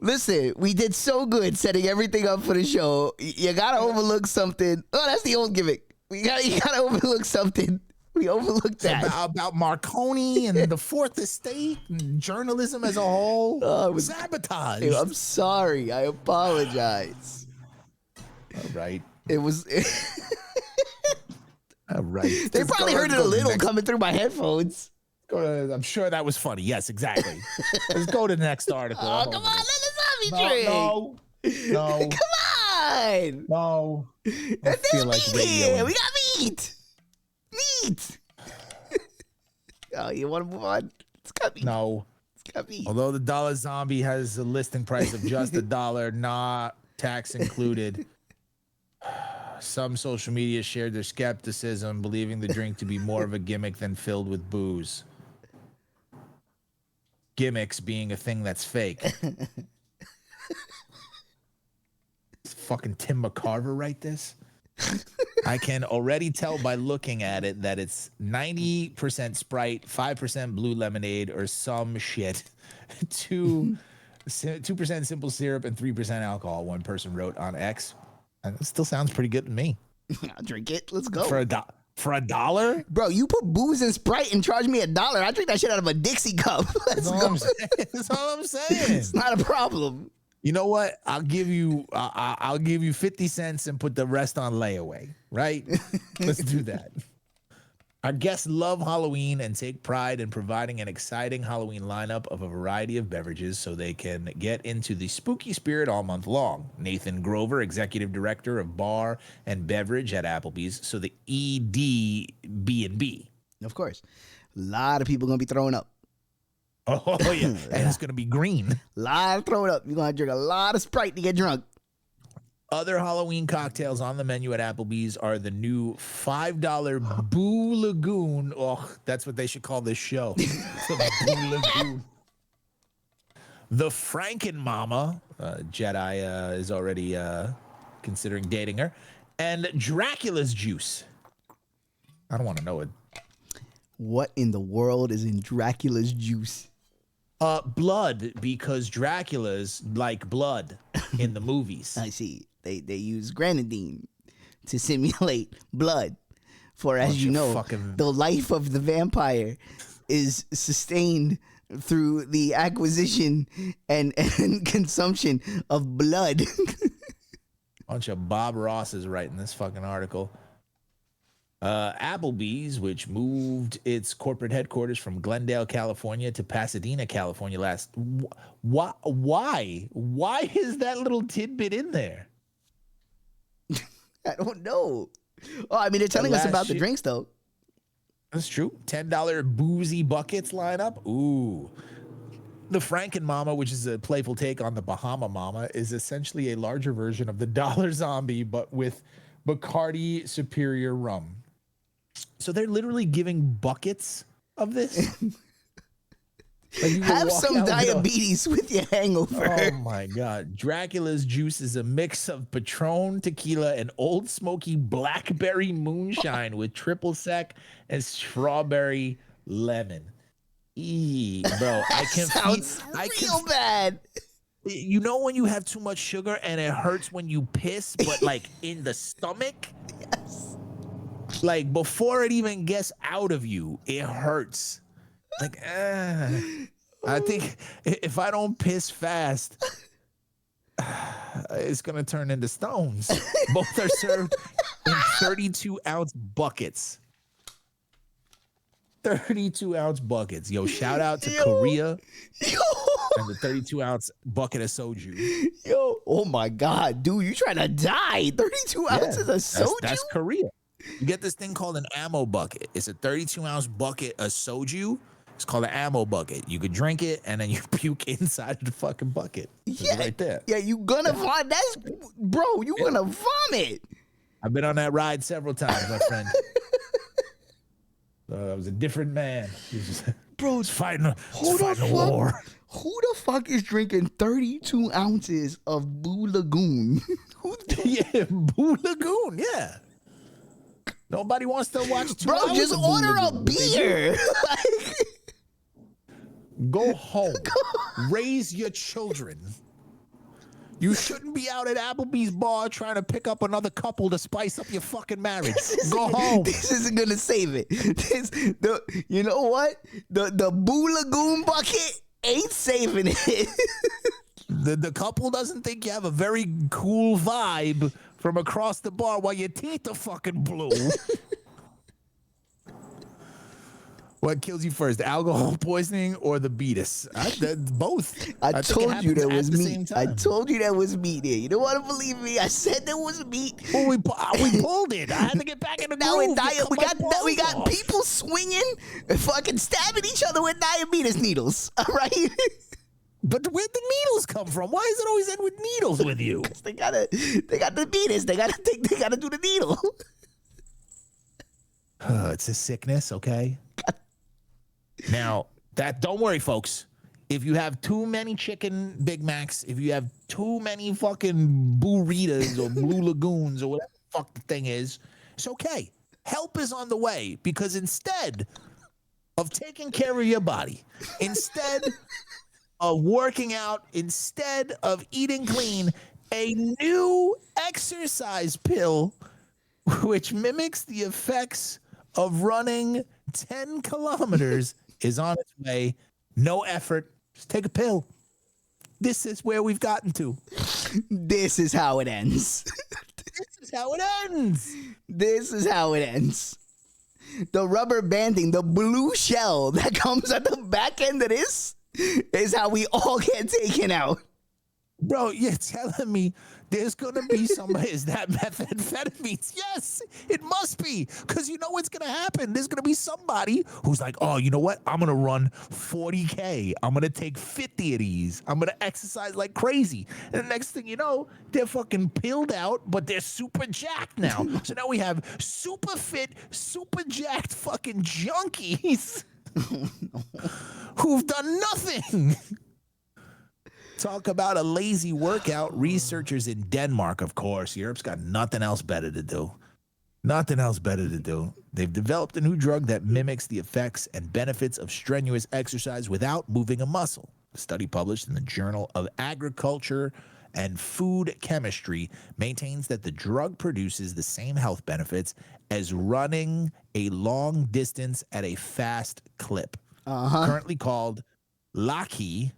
S4: Listen, we did so good setting everything up for the show. You gotta overlook something. Oh, that's the old gimmick. You gotta overlook something. We overlooked that
S3: about Marconi and the Fourth Estate and journalism as a whole. It was sabotage.
S4: I'm sorry. I apologize.
S3: All right.
S4: It was.
S3: All right.
S4: They probably heard it a little coming through my headphones.
S3: I'm sure that was funny. Yes, exactly. Let's go to the next article.
S4: Oh, come on. Let the zombie drink.
S3: No.
S4: Come on.
S3: No.
S4: There's meat here. We got meat. Meat. Oh, you want to move on? It's got meat.
S3: No.
S4: It's got meat.
S3: Although the dollar zombie has a listing price of just $1, not tax included. Some social media shared their skepticism, believing the drink to be more of a gimmick than filled with booze. Gimmicks being a thing that's fake. Fucking Tim McCarver write this? I can already tell by looking at it that it's 90% Sprite, 5% blue lemonade, or some shit. 2% simple syrup and 3% alcohol, one person wrote on X. And it still sounds pretty good to me.
S4: I'll drink it. Let's go.
S3: For $1?
S4: Bro, you put booze in Sprite and charge me $1. I drink that shit out of a Dixie cup. Let's go.
S3: That's all I'm saying.
S4: It's not a problem.
S3: You know what? I'll give you 50 cents and put the rest on layaway, right? Let's do that. Our guests love Halloween and take pride in providing an exciting Halloween lineup of a variety of beverages so they can get into the spooky spirit all month long. Nathan Grover, Executive Director of Bar and Beverage at Applebee's, so the EDB&B.
S4: Of course. A lot of people going to be throwing up.
S3: Oh, yeah. And it's going to be green.
S4: A lot of throwing up. You're going to drink a lot of Sprite to get drunk.
S3: Other Halloween cocktails on the menu at Applebee's are the new $5 Boo Lagoon. Oh, that's what they should call this show. The Boo Lagoon. The Franken Mama. Jedi is already considering dating her. And Dracula's Juice. I don't want to know it.
S4: What in the world is in Dracula's juice?
S3: Blood, because Dracula's like blood in the movies.
S4: I see. They use grenadine to simulate blood. For as you know, the life of the vampire is sustained through the acquisition and consumption of blood.
S3: Bunch of Bob Rosses writing this fucking article. Applebee's, which moved its corporate headquarters from Glendale, California to Pasadena, California last. Why? Why is that little tidbit in there?
S4: I don't know. Oh, I mean, they're telling us about the drinks, though.
S3: That's true. $10 boozy buckets lineup. Ooh. The Franken Mama, which is a playful take on the Bahama Mama, is essentially a larger version of the Dollar Zombie, but with Bacardi Superior rum. So they're literally giving buckets of this. Like
S4: have some diabetes with your hangover.
S3: Oh my God. Dracula's Juice is a mix of Patron tequila and Old Smoky blackberry moonshine with triple sec and strawberry lemon. Bro, I can
S4: sounds real bad.
S3: You know when you have too much sugar and it hurts when you piss, but like in the stomach?
S4: Yes.
S3: Like before it even gets out of you, it hurts. Like, I think if I don't piss fast, it's going to turn into stones. Both are served in 32-ounce buckets. 32-ounce buckets. Yo, shout out to Korea and the 32-ounce bucket of soju.
S4: Yo, oh my God, dude, you trying to die. 32 ounces of soju?
S3: That's Korea. You get this thing called an ammo bucket. It's a 32-ounce bucket of soju. It's called an ammo bucket. You could drink it and then you puke inside of the fucking bucket.
S4: Yeah,
S3: right there.
S4: Yeah, you gonna vomit. That's, bro, you gonna vomit.
S3: I've been on that ride several times, my friend. I was a different man. He was just,
S4: Bro,
S3: fighting a
S4: fuck?
S3: war.
S4: Who the fuck is drinking 32 ounces of Blue Lagoon?
S3: Yeah, Blue Lagoon, yeah. Nobody wants to watch 2
S4: Bro,
S3: hours
S4: just
S3: of Blue
S4: order a
S3: Lagoon.
S4: beer.
S3: Go home. Raise your children. You shouldn't be out at Applebee's bar trying to pick up another couple to spice up your fucking marriage. Go home.
S4: This isn't gonna save it. You know what? The Blue Lagoon bucket ain't saving it.
S3: The couple doesn't think you have a very cool vibe from across the bar while your teeth are fucking blue. What kills you first, alcohol poisoning or the beatus? Both.
S4: I told you there was meat. I
S3: time.
S4: told you there was meat there. You don't want to believe me. I said there was meat.
S3: Well, we pulled it. I had to get back in the
S4: Now
S3: groove.
S4: we got people swinging and fucking stabbing each other with diabetes needles. All right.
S3: But where'd the needles come from? Why does it always end with needles with you?
S4: They got the beatus. They gotta do the needle.
S3: It's a sickness, okay? Now, don't worry, folks. If you have too many chicken Big Macs, if you have too many fucking burritos or Blue Lagoons or whatever the fuck the thing is, it's okay. Help is on the way, because instead of taking care of your body, instead of working out, instead of eating clean, a new exercise pill which mimics the effects of running 10 kilometers is on its way. No effort. Just take a pill. This is where we've gotten to.
S4: This is how it ends.
S3: This is how it ends.
S4: This is how it ends. The rubber banding, the blue shell that comes at the back end of this is how we all get taken out.
S3: Bro, you're telling me there's going to be somebody, is that methamphetamines? Yes, it must be, because you know what's going to happen. There's going to be somebody who's like, oh, you know what? I'm going to run 40K. I'm going to take 50 of these. I'm going to exercise like crazy. And the next thing you know, they're fucking pilled out, but they're super jacked now. So now we have super fit, super jacked fucking junkies who've done nothing. Talk about a lazy workout. Researchers in Denmark, of course. Europe's got nothing else better to do. Nothing else better to do. They've developed a new drug that mimics the effects and benefits of strenuous exercise without moving a muscle. A study published in the Journal of Agriculture and Food Chemistry maintains that the drug produces the same health benefits as running a long distance at a fast clip. Currently called Laki.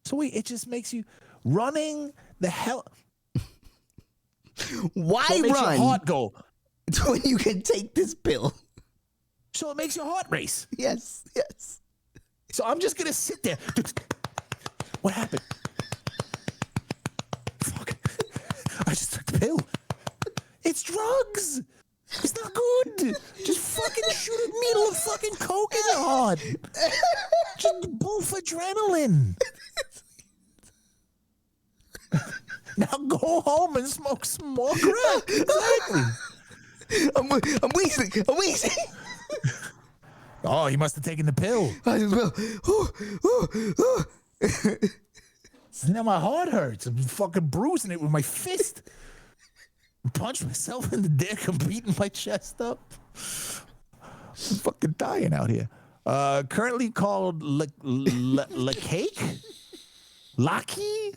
S3: So wait, it just makes you running the hell.
S4: Why
S3: so it makes
S4: run?
S3: Your heart go.
S4: When you can take this pill.
S3: So it makes your heart race.
S4: Yes, yes.
S3: So I'm just gonna sit there. What happened? Fuck! I just took the pill. It's drugs. It's not good. Just fucking shoot a needle of fucking coke in your heart. Just boof adrenaline. Now go home and smoke some more crack. Exactly.
S4: I'm wheezing. I'm wheezing.
S3: Oh, he must have taken the pill. So now my heart hurts. I'm fucking bruising it with my fist. Punch myself in the dick. I'm beating my chest up. I'm fucking dying out here. Currently called Cake? Laki?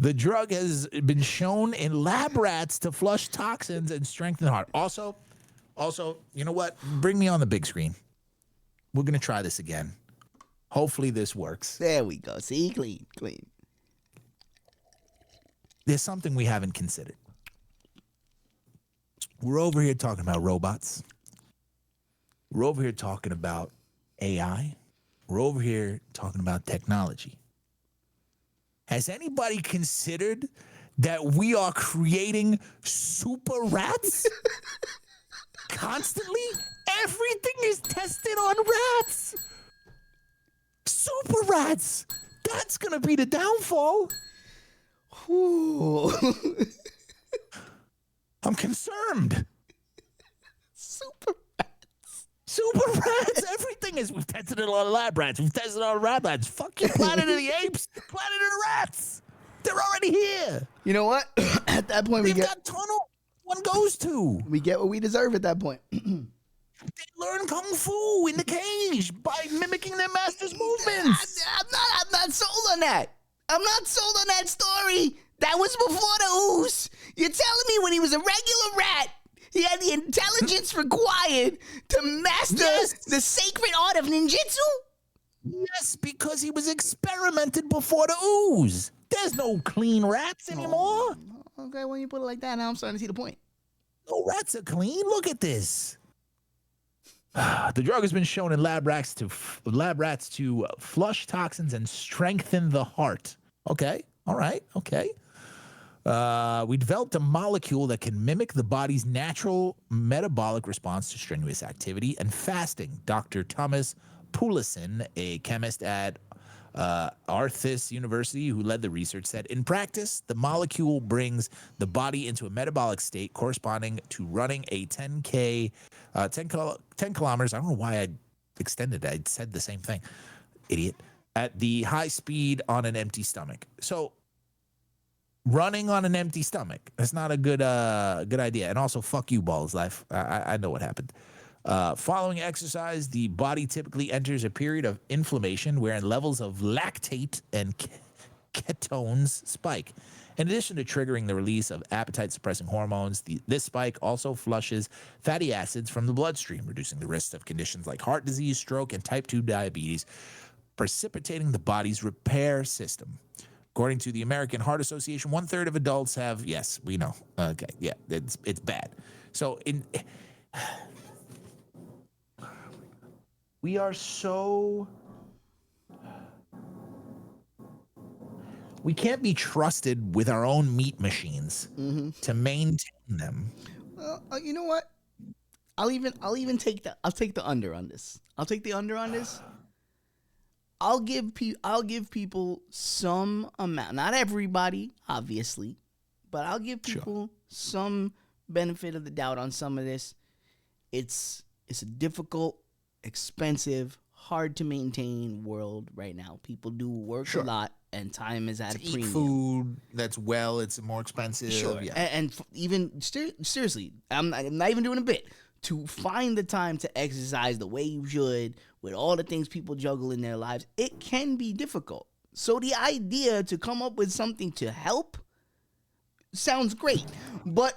S3: The drug has been shown in lab rats to flush toxins and strengthen the heart. Also, you know what? Bring me on the big screen. We're going to try this again. Hopefully this works.
S4: There we go. See? Clean.
S3: There's something we haven't considered. We're over here talking about robots. We're over here talking about AI. We're over here talking about technology. Has anybody considered that we are creating super rats? Constantly? Everything is tested on rats. Super rats. That's going to be the downfall.
S4: Ooh.
S3: I'm concerned.
S4: Super
S3: Super rats. Everything is. We've tested it on lab rats. We've tested it on lab rats. Fuck you, Planet of the Apes. Planet of the Rats. They're already here.
S4: You know what? At that point,
S3: They've got tunnel one goes to.
S4: we get what we deserve at that point.
S3: They learn kung fu in the cage by mimicking their master's movements.
S4: I'm not sold on that. I'm not sold on that story. That was before the ooze. You're telling me when he was a regular rat, he had the intelligence required to master the sacred art of ninjutsu?
S3: Yes, because he was experimented before the ooze. There's no clean rats anymore.
S4: Okay, when you put it like that, now I'm starting to see the point.
S3: No rats are clean. Look at this. The drug has been shown in lab rats to flush toxins and strengthen the heart. Okay, all right, okay. We developed a molecule that can mimic the body's natural metabolic response to strenuous activity and fasting. Dr. Thomas Poulsen, a chemist at Aarhus University who led the research, said, in practice, the molecule brings the body into a metabolic state corresponding to running a 10 kilometers. I don't know why I extended it. I said the same thing. Idiot. At the high speed on an empty stomach. So running on an empty stomach, that's not a good idea. And also, fuck you, Balls Life. I know what happened. Following exercise, the body typically enters a period of inflammation wherein levels of lactate and ketones spike. In addition to triggering the release of appetite-suppressing hormones, this spike also flushes fatty acids from the bloodstream, reducing the risk of conditions like heart disease, stroke, and type 2 diabetes, precipitating the body's repair system. According to the American Heart Association, 1/3 of adults have, yes, we know. Okay, yeah, it's bad. So we are so... We can't be trusted with our own meat machines to maintain them.
S4: You know what? I'll take the under on this. I'll take the under on this. I'll give people some amount, not everybody, obviously, but I'll give people some benefit of the doubt on some of this. It's a difficult, expensive, hard to maintain world right now. People do work a lot, and time is at a premium.
S3: Eat food that's it's more expensive.
S4: Sure,
S3: yeah.
S4: and even seriously, I'm not even doing a bit. To find the time to exercise the way you should with all the things people juggle in their lives, it can be difficult. So the idea to come up with something to help sounds great, but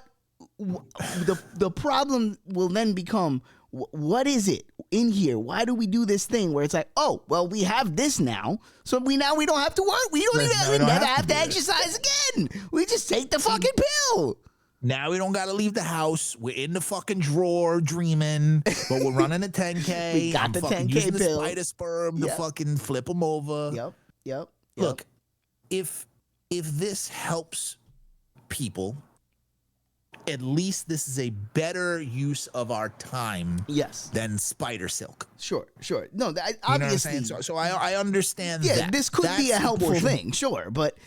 S4: the problem will then become, what is it in here? Why do we do this thing where it's like, oh, well, we have this now, so we don't have to work. We never have to exercise again. We just take the fucking pill.
S3: Now we don't got to leave the house. We're in the fucking drawer dreaming, but we're running a 10K.
S4: We got the 10K
S3: using
S4: pill.
S3: the spider sperm to fucking flip them over.
S4: Yep.
S3: Look, if this helps people, at least this is a better use of our time than spider silk.
S4: Sure. No,
S3: obviously.
S4: You know what
S3: I'm saying? So I understand that.
S4: Yeah, this could be a helpful thing, sure, but...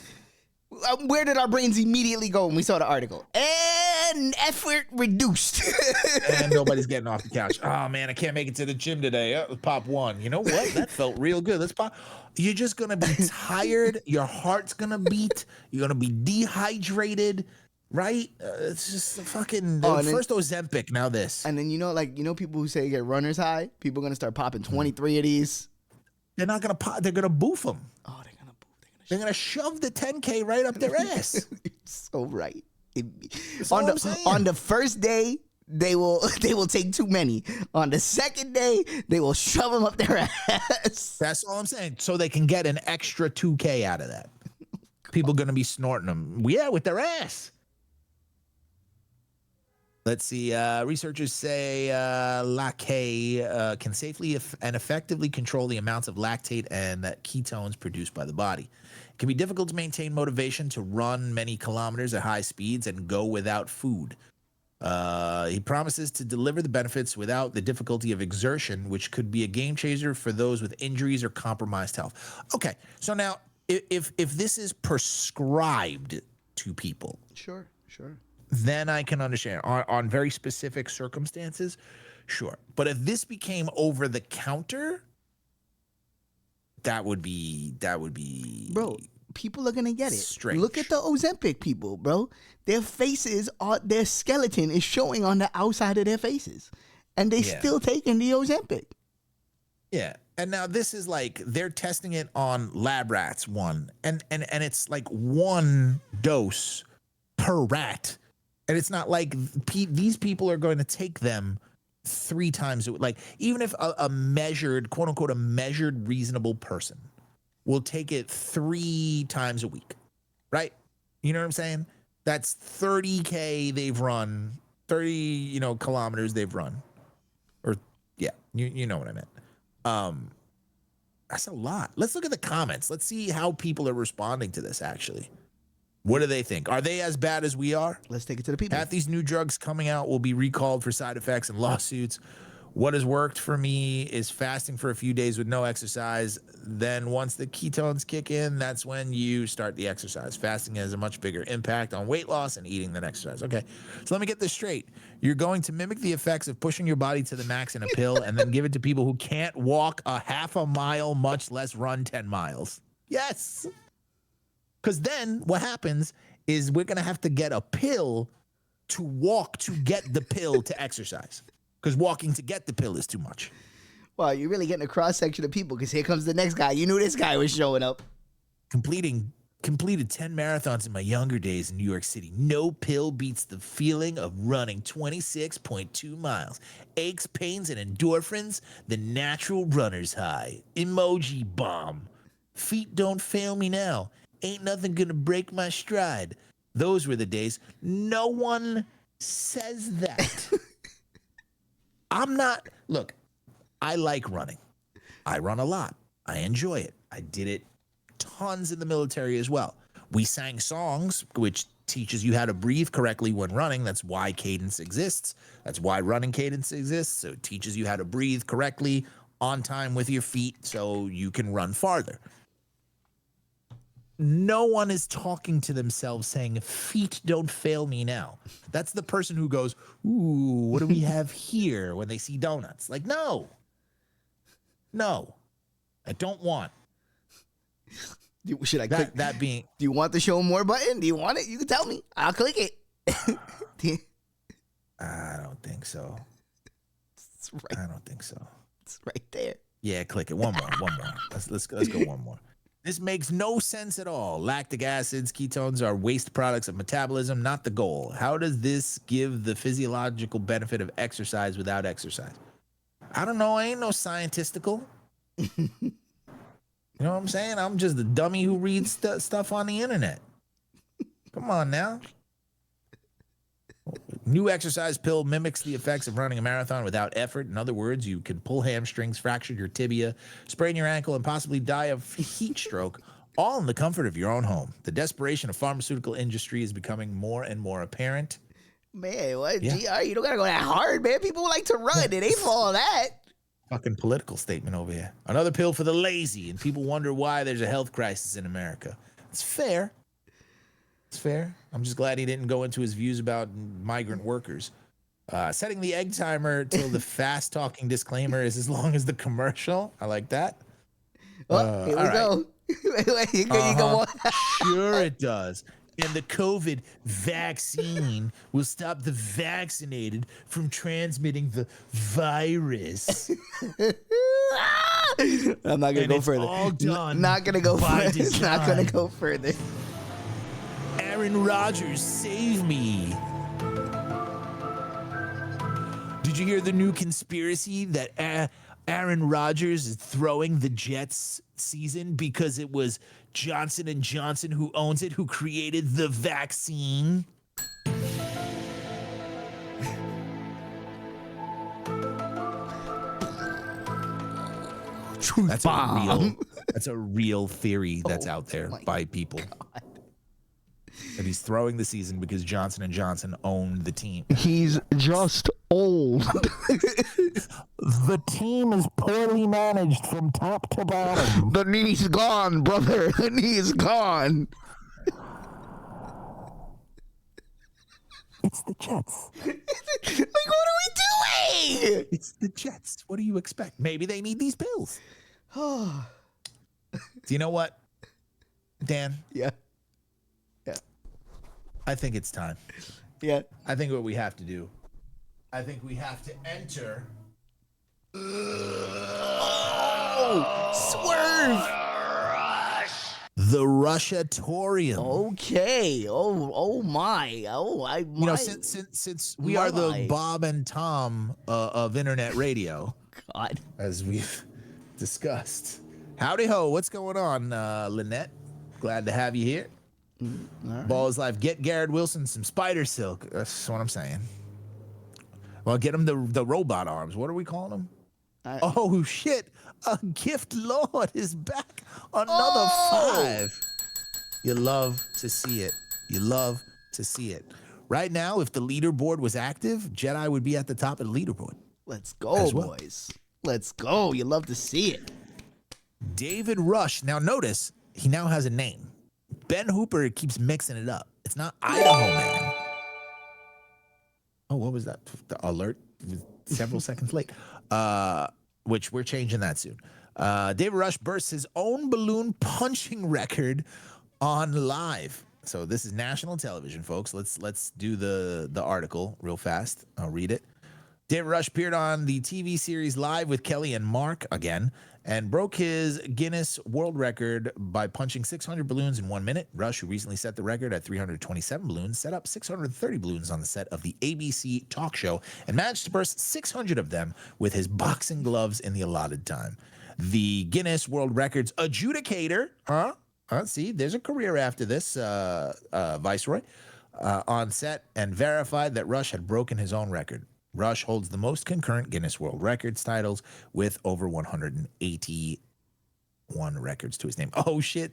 S4: where did our brains immediately go when we saw the article? And effort reduced.
S3: And nobody's getting off the couch. Oh, man, I can't make it to the gym today. Let's pop one. You know what? That felt real good. Let's pop. You're just going to be tired. Your heart's going to beat. You're going to be dehydrated, right? It's just fucking first Ozempic, now this.
S4: And then, people who say you get runner's high, people are going to start popping 23 of these.
S3: They're not going to pop. They're going to boof them.
S4: Oh,
S3: they're going to shove the 10K right up their ass.
S4: You're so right.
S3: On
S4: the first day, they will take too many. On the second day, they will shove them up their ass.
S3: That's all I'm saying. So they can get an extra 2K out of that. People going to be snorting them. Yeah, with their ass. Let's see. Researchers say lactate can safely and effectively control the amounts of lactate and ketones produced by the body. It can be difficult to maintain motivation to run many kilometers at high speeds and go without food. He promises to deliver the benefits without the difficulty of exertion, which could be a game changer for those with injuries or compromised health. Okay, so now if this is prescribed to people,
S4: sure.
S3: then I can understand. On very specific circumstances, sure. But if this became over the counter, that would be
S4: Bro, people are gonna get it.
S3: strange.
S4: Look at the Ozempic people, bro. Their faces are, their skeleton is showing on the outside of their faces, and they still taking the Ozempic.
S3: Yeah. And now this is like they're testing it on lab rats, one, and it's like one dose per rat, and it's not like these people are going to take them 3 times. Like even if a measured, quote unquote, a measured reasonable person will take it 3 times a week, right? You know what I'm saying? That's 30K they've run, 30 kilometers they've run, or yeah, you know what I meant. That's a lot. Let's look at the comments. Let's see how people are responding to this, actually. What do they think? Are they as bad as we are?
S4: Let's take it to the people.
S3: Half these new drugs coming out will be recalled for side effects and lawsuits. What has worked for me is fasting for a few days with no exercise. Then once the ketones kick in, that's when you start the exercise. Fasting has a much bigger impact on weight loss and eating than exercise. Okay, so let me get this straight. You're going to mimic the effects of pushing your body to the max in a pill and then give it to people who can't walk a half a mile, much less run 10 miles. Yes. Because then what happens is we're going to have to get a pill to walk to get the pill to exercise. Because walking to get the pill is too much.
S4: Wow, you're really getting a cross section of people. Because here comes the next guy. You knew this guy was showing up.
S3: Completed 10 marathons in my younger days in New York City. No pill beats the feeling of running 26.2 miles. Aches, pains, and endorphins. The natural runner's high. Emoji bomb. Feet don't fail me now. Ain't nothing gonna break my stride. Those were the days. No one says that. Look, I like running. I run a lot. I enjoy it. I did it tons in the military as well. We sang songs, which teaches you how to breathe correctly when running. That's why cadence exists. That's why running cadence exists. So it teaches you how to breathe correctly on time with your feet so you can run farther. No one is talking to themselves saying, feet don't fail me now. That's the person who goes, ooh, what do we have here when they see donuts? Like, no, I don't want.
S4: Should I click
S3: that being?
S4: Do you want the show more button? Do you want it? You can tell me. I'll click it.
S3: I don't think so.
S4: It's right.
S3: I don't think so.
S4: It's right there.
S3: Yeah, click it. One more. Let's go one more. This makes no sense at all. Lactic acids, ketones are waste products of metabolism, not the goal. How does this give the physiological benefit of exercise without exercise? I don't know. I ain't no scientistical. You know what I'm saying? I'm just the dummy who reads stuff on the internet. Come on now. New exercise pill mimics the effects of running a marathon without effort. In other words, you can pull hamstrings, fracture your tibia, sprain your ankle, and possibly die of heat stroke, all in the comfort of your own home. The desperation of pharmaceutical industry is becoming more and more apparent.
S4: Man, what? Yeah. GR, you don't gotta go that hard, man. People like to run. It ain't for all that.
S3: Fucking political statement over here. Another pill for the lazy, and people wonder why there's a health crisis in America. It's fair. It's fair. I'm just glad he didn't go into his views about migrant workers. Setting the egg timer till the fast talking disclaimer is as long as the commercial. I like that.
S4: Oh, here we go. You go on.
S3: Sure it does. And the COVID vaccine will stop the vaccinated from transmitting the virus.
S4: I'm not gonna go further.
S3: All done.
S4: Not gonna go
S3: by
S4: further. It's not gonna go further.
S3: Aaron Rodgers, save me. Did you hear the new conspiracy that Aaron Rodgers is throwing the Jets season because it was Johnson & Johnson who owns it, who created the vaccine? That's a real theory that's out there by people. God. That he's throwing the season because Johnson & Johnson owned the team.
S4: He's just old.
S3: The team is poorly managed from top to bottom.
S4: The knee's gone, brother. The knee's gone.
S3: It's the Jets.
S4: Like, what are we doing?
S3: It's the Jets. What do you expect? Maybe they need these pills. Do you know what, Dan?
S4: Yeah.
S3: I think it's time.
S4: Yeah.
S3: I think what we have to do, I think we have to enter.
S4: Swerve.
S3: The Rushatorium.
S4: Okay. Oh my.
S3: You know, since we are the Bob and Tom of internet radio,
S4: God,
S3: as we've discussed. Howdy ho, what's going on, Lynette? Glad to have you here.
S4: Right.
S3: Ball is life. Get Garrett Wilson some spider silk. That's what I'm saying. Well, get him the robot arms. What are we calling them? Oh shit! A gift lord is back. Another 5. You love to see it. You love to see it. Right now, if the leaderboard was active, Jedi would be at the top of the leaderboard.
S4: Let's go, boys. Let's go. You love to see it.
S3: David Rush. Now notice he now has a name. Ben Hooper keeps mixing it up. It's not Idaho Man. Oh, what was that? The alert was several seconds late. Which we're changing that soon. David Rush bursts his own balloon punching record on Live. So this is national television, folks. Let's do the article real fast. I'll read it. David Rush appeared on the TV series Live with Kelly and Mark again and broke his Guinness World Record by punching 600 balloons in 1 minute. Rush, who recently set the record at 327 balloons, set up 630 balloons on the set of the ABC talk show and managed to burst 600 of them with his boxing gloves in the allotted time. The Guinness World Records adjudicator, see, there's a career after this, Viceroy, on set and verified that Rush had broken his own record. Rush holds the most concurrent Guinness World Records titles with over 181 records to his name. Oh, shit.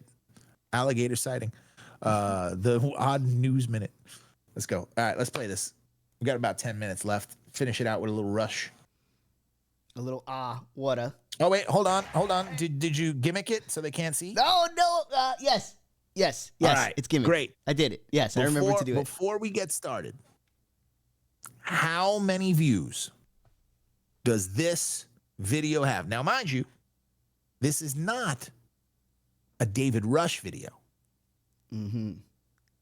S3: Alligator sighting. The odd news minute. Let's go. All right, let's play this. We got about 10 minutes left. Finish it out with a little Rush.
S4: A little what a.
S3: Oh, wait, hold on. Did you gimmick it so they can't see?
S4: No. Yes. All right. It's gimmick.
S3: Great.
S4: I did it. Yes, I remember to do it.
S3: Before we get started, how many views does this video have? Now, mind you, this is not a David Rush video.
S4: Mm-hmm.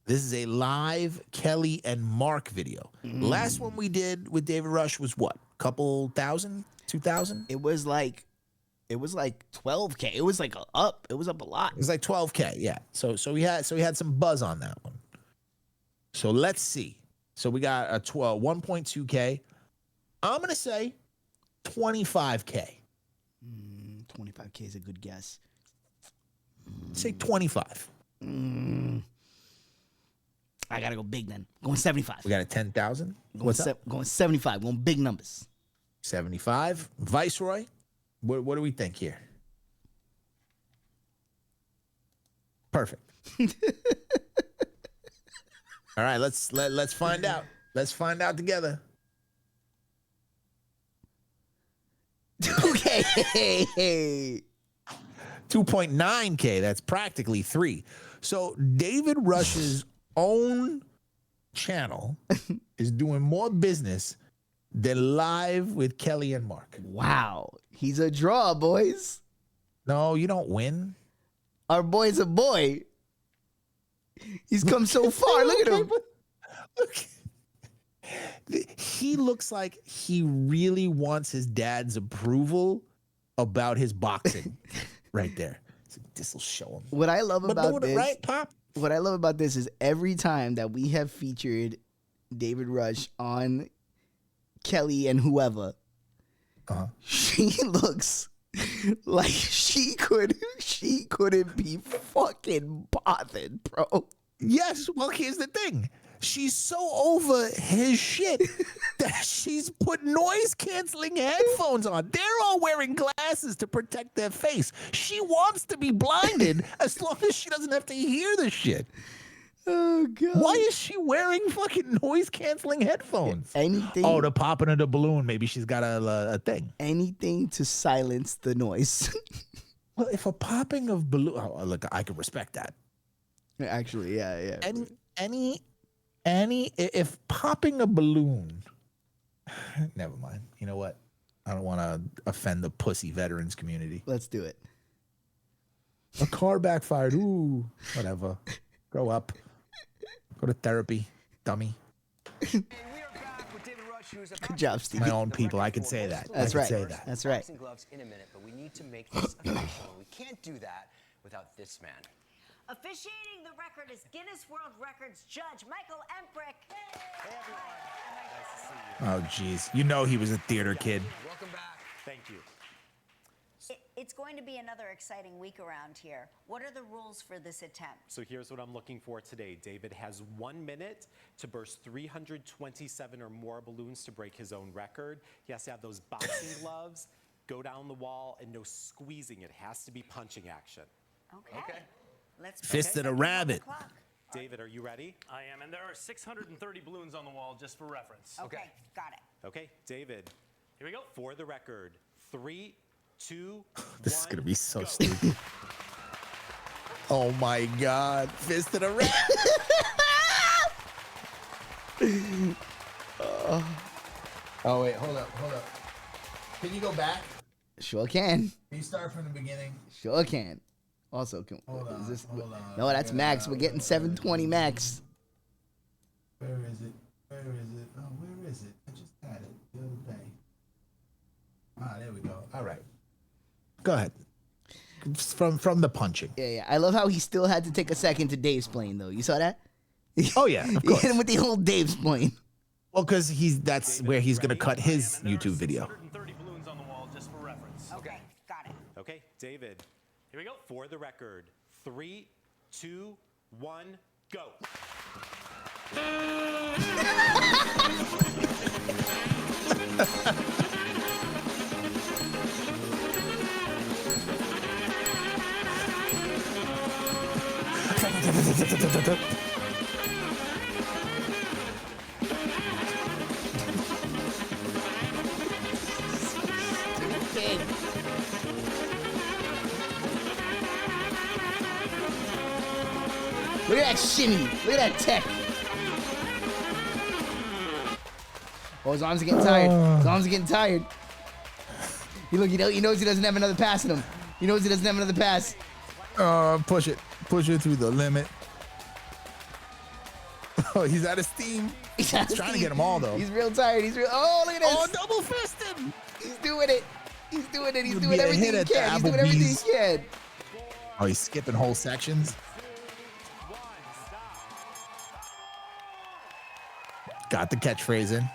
S3: This is a live Kelly and Mark video.
S4: Mm.
S3: Last one we did with David Rush was what? Couple thousand? 2,000?
S4: It was like 12K. It was like up. It was up a lot.
S3: It was like 12K, yeah. So he had some buzz on that one. So let's see. So we got a 1.2K. I'm going to say 25K.
S4: 25K is a good guess.
S3: Say 25.
S4: I got to go big then. Going 75.
S3: We got a 10,000. What's up?
S4: Going 75. Going big numbers.
S3: 75. Viceroy, what do we think here? Perfect. All right, let's find out. Let's find out together.
S4: Okay.
S3: 2.9K. That's practically 3. So David Rush's own channel is doing more business than Live with Kelly and Mark.
S4: Wow. He's a draw, boys.
S3: No, you don't win.
S4: Our boy's a boy. He's come so far. Look at him.
S3: Look. He looks like he really wants his dad's approval about his boxing right there. This will show him.
S4: What I love about this,
S3: right, Pop?
S4: What I love about this is every time that we have featured David Rush on Kelly and whoever, she looks like she couldn't be fucking bothered, bro.
S3: Yes, well, here's the thing. She's so over his shit that she's put noise-canceling headphones on. They're all wearing glasses to protect their face. She wants to be blinded as long as she doesn't have to hear the shit.
S4: Oh, God.
S3: Why is she wearing fucking noise-canceling headphones?
S4: Anything.
S3: Oh, the popping of the balloon. Maybe she's got a thing.
S4: Anything to silence the noise.
S3: Well, if a popping of balloon... Oh, look, I can respect that.
S4: Actually, yeah.
S3: if popping a balloon, never mind. You know what? I don't want to offend the pussy veterans community.
S4: Let's do it.
S3: A car backfired. Ooh, whatever. Grow up. Go to therapy, dummy.
S4: Good job, Steve.
S3: My own people. I can say that.
S4: That's
S3: I
S4: right.
S3: can say that.
S4: That's right.
S10: Boxing gloves in a minute, but we need to make this official. We can't do that without this man.
S11: Officiating the record is Guinness World Records judge Michael Emprick. Hey everyone.
S3: Oh, jeez. You know he was a theater kid.
S10: Welcome back. Thank you.
S11: It's going to be another exciting week around here. What are the rules for this attempt?
S12: So here's what I'm looking for today. David has 1 minute to burst 327 or more balloons to break his own record. He has to have those boxing gloves, go down the wall, and no squeezing. It has to be punching action.
S11: Okay. Let's
S3: Fisted a rabbit.
S12: David, are you ready?
S13: I am, and there are 630 balloons on the wall, just for reference.
S11: Okay, got it.
S12: Okay, David.
S13: Here we go.
S12: For the record, 3, 2,
S3: This is gonna be so stupid. Oh my God! Fisted a rabbit. Oh wait, hold up. Can you go back?
S4: Sure can.
S3: Can you start from the beginning?
S4: Sure can. Also, can,
S3: Hold on.
S4: no, that's max. We're getting 720 max.
S3: Where is it? Oh, where is it? I just had it the other day. Ah, there we go. All right. Go ahead. From the punching.
S4: Yeah. I love how he still had to take a second to Dave's plane, though. You saw that?
S3: Oh yeah, of
S4: You
S3: course.
S4: hit him with the whole Dave's plane.
S3: Well, because that's where he's gonna cut his YouTube video.
S13: 630 balloons on the wall, just for reference.
S11: Okay, got it.
S12: Okay, David.
S13: Here we go.
S12: For the record, 3, 2, 1, go.
S4: Look at that shimmy. Look at that tech. Oh, his arms are getting tired. His arms are getting tired. He knows he doesn't have another pass in him. He knows he doesn't have another pass.
S3: Push it through the limit. Oh, he's out of steam. He's trying to get them all though.
S4: He's real tired. Oh, look at this.
S3: Oh, double fisted.
S4: He's doing it. He's doing it. He's
S3: He'll
S4: doing
S3: be a
S4: everything
S3: hit
S4: he
S3: at the
S4: can. He's doing everything he
S3: Applebee's.
S4: can.
S3: Oh, he's skipping whole sections. Got the catchphrase in.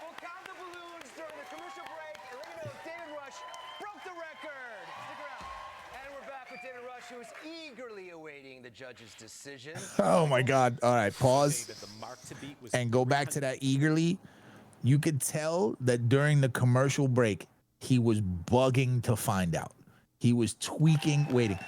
S10: We'll count the balloons during the commercial break and let you know if David Rush broke the record. Stick around. And we're back with David Rush, who is eagerly awaiting the judge's decision.
S3: Oh my God. All right, pause.
S12: David, the mark to beat was
S3: And go back to that eagerly. You could tell that during the commercial break, he was bugging to find out. He was tweaking, waiting.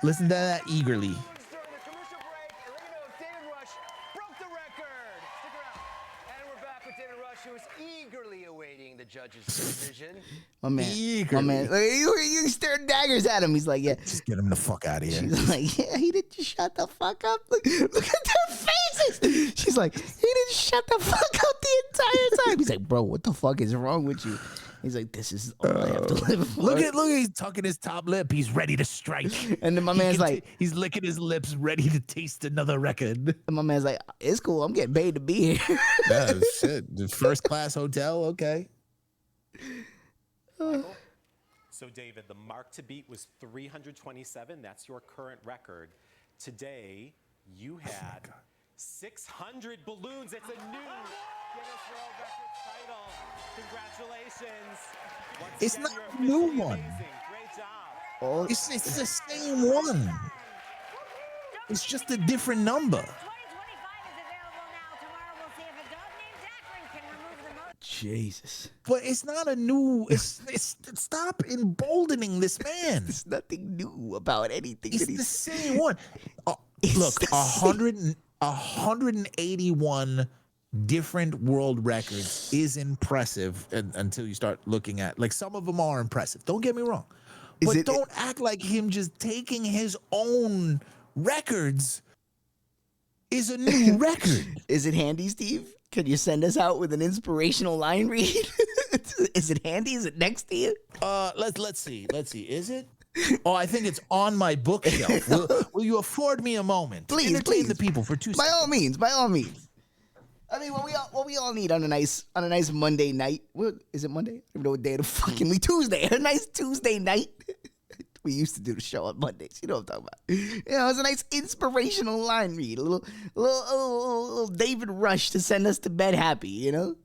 S3: Listen to that eagerly.
S10: During the commercial break and let you know if David Rush broke the record. Stick around. And we're back with David Rush, who is eagerly awaiting the judge's decision.
S4: My man.
S3: Eagerly.
S4: My man. Look, you staring daggers at him. He's like, yeah.
S3: Just get him the fuck out of here.
S4: She's like, yeah, he didn't just shut the fuck up. Look at their faces. She's like, he didn't shut the fuck up the entire time. He's like, bro, what the fuck is wrong with you? He's like, this is all I have to live for.
S3: Look, he's tucking his top lip. He's ready to strike.
S4: And then my man's like,
S3: he's licking his lips, ready to taste another record.
S4: and my man's like, it's cool. I'm getting paid to be here.
S3: Yeah, shit. The first class hotel, okay.
S12: So, David, the mark to beat was 327. That's your current record. Today, you had 600 balloons. It's a new Guinness World Records title. Congratulations. Once
S3: It's
S12: again,
S3: not
S12: you're
S3: a new
S12: officially
S3: one.
S12: amazing. Great job.
S4: Oh,
S3: It's the same one. It's just a different number.
S11: 2025 is available now. Tomorrow we'll see if a dog named Dakron can remove the most.
S4: Jesus.
S3: But it's not a new. It's stop emboldening this man.
S4: There's nothing new about anything
S3: It's
S4: that
S3: the
S4: he's
S3: same one.
S4: It's
S3: Look,
S4: the same.
S3: 181 different world records is impressive until you start looking at, like, some of them are impressive. Don't get me wrong. But don't act like him just taking his own records is a new record.
S4: Is it handy, Steve? Can you send us out with an inspirational line read? Is it handy? Is it next to you?
S3: Let's see. Is it? Oh, I think it's on my bookshelf. Will you afford me a moment?
S4: Please,
S3: entertain the people for 2 seconds.
S4: By all means. I mean, what we all need on a nice Monday night. Is it Monday? I don't even know what day of the fucking week. Tuesday. A nice Tuesday night. We used to do the show on Mondays. You know what I'm talking about. You know, it's a nice inspirational line read. A little David Rush to send us to bed happy, you know?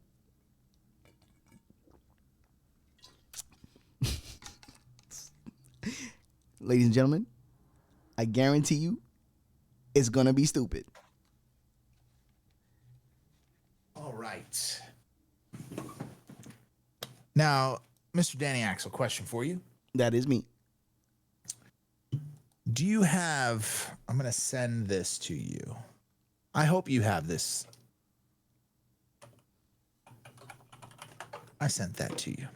S4: Ladies and gentlemen, I guarantee you it's going to be stupid.
S3: All right. Now, Mr. Danny Axel, question for you.
S4: That is me.
S3: Do you have, I'm going to send this to you. I hope you have this. I sent that to you.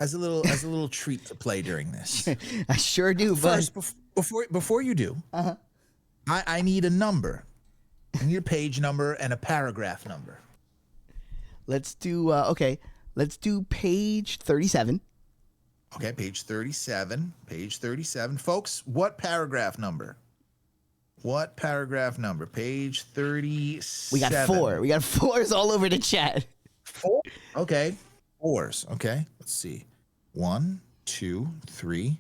S3: As a little treat to play during this.
S4: I sure do.
S3: First, before you do, I need a number. I need a page number and a paragraph number.
S4: Let's do Let's do page 37.
S3: Okay, page 37. Page 37, folks. What paragraph number? What paragraph number? Page 37.
S4: We got 4. We got 4s all over the chat.
S3: 4? Okay. 4s. Okay. Let's see. 1, 2, 3,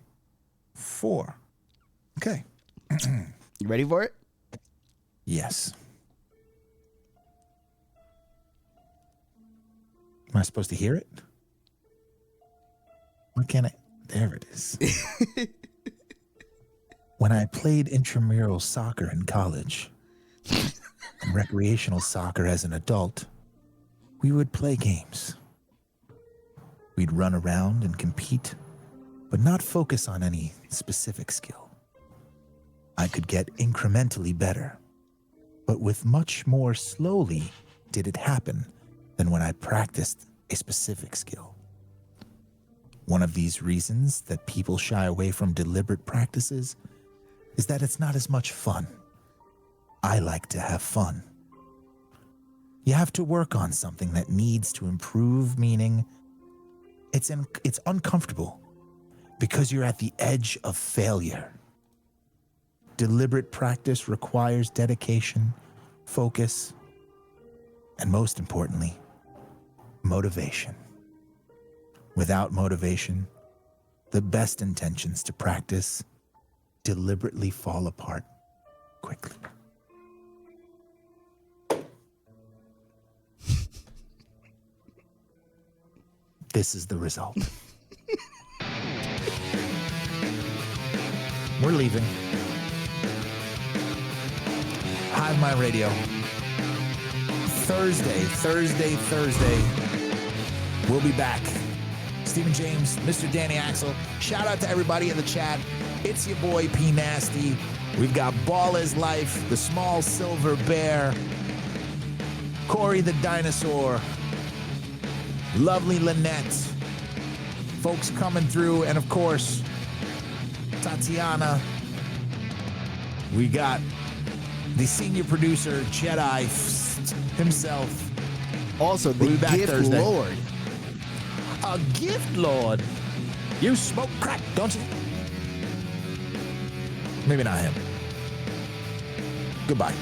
S3: 4. Okay.
S4: You ready for it?
S3: Yes. Am I supposed to hear it? Why can't I? There it is. When I played intramural soccer in college and recreational soccer as an adult, we would play games. We'd run around and compete, but not focus on any specific skill. I could get incrementally better, but with much more slowly did it happen than when I practiced a specific skill. One of these reasons that people shy away from deliberate practices is that it's not as much fun. I like to have fun. You have to work on something that needs to improve, meaning it's uncomfortable because you're at the edge of failure. Deliberate practice requires dedication, focus, and most importantly, motivation. Without motivation, the best intentions to practice deliberately fall apart quickly. This is the result. We're leaving. Hive Mind Radio. Thursday. We'll be back. Stephen James, Mr. Danny Axel. Shout out to everybody in the chat. It's your boy P Nasty. We've got Ball is Life, the Small Silver Bear, Corey the Dinosaur, Lovely Lynette, folks coming through, and of course, Tatiana. We got the senior producer, Jedi himself.
S4: Also, the
S3: we'll be back
S4: gift
S3: Thursday.
S4: lord.
S3: A gift lord? You smoke crack, don't you? Maybe not him. Goodbye.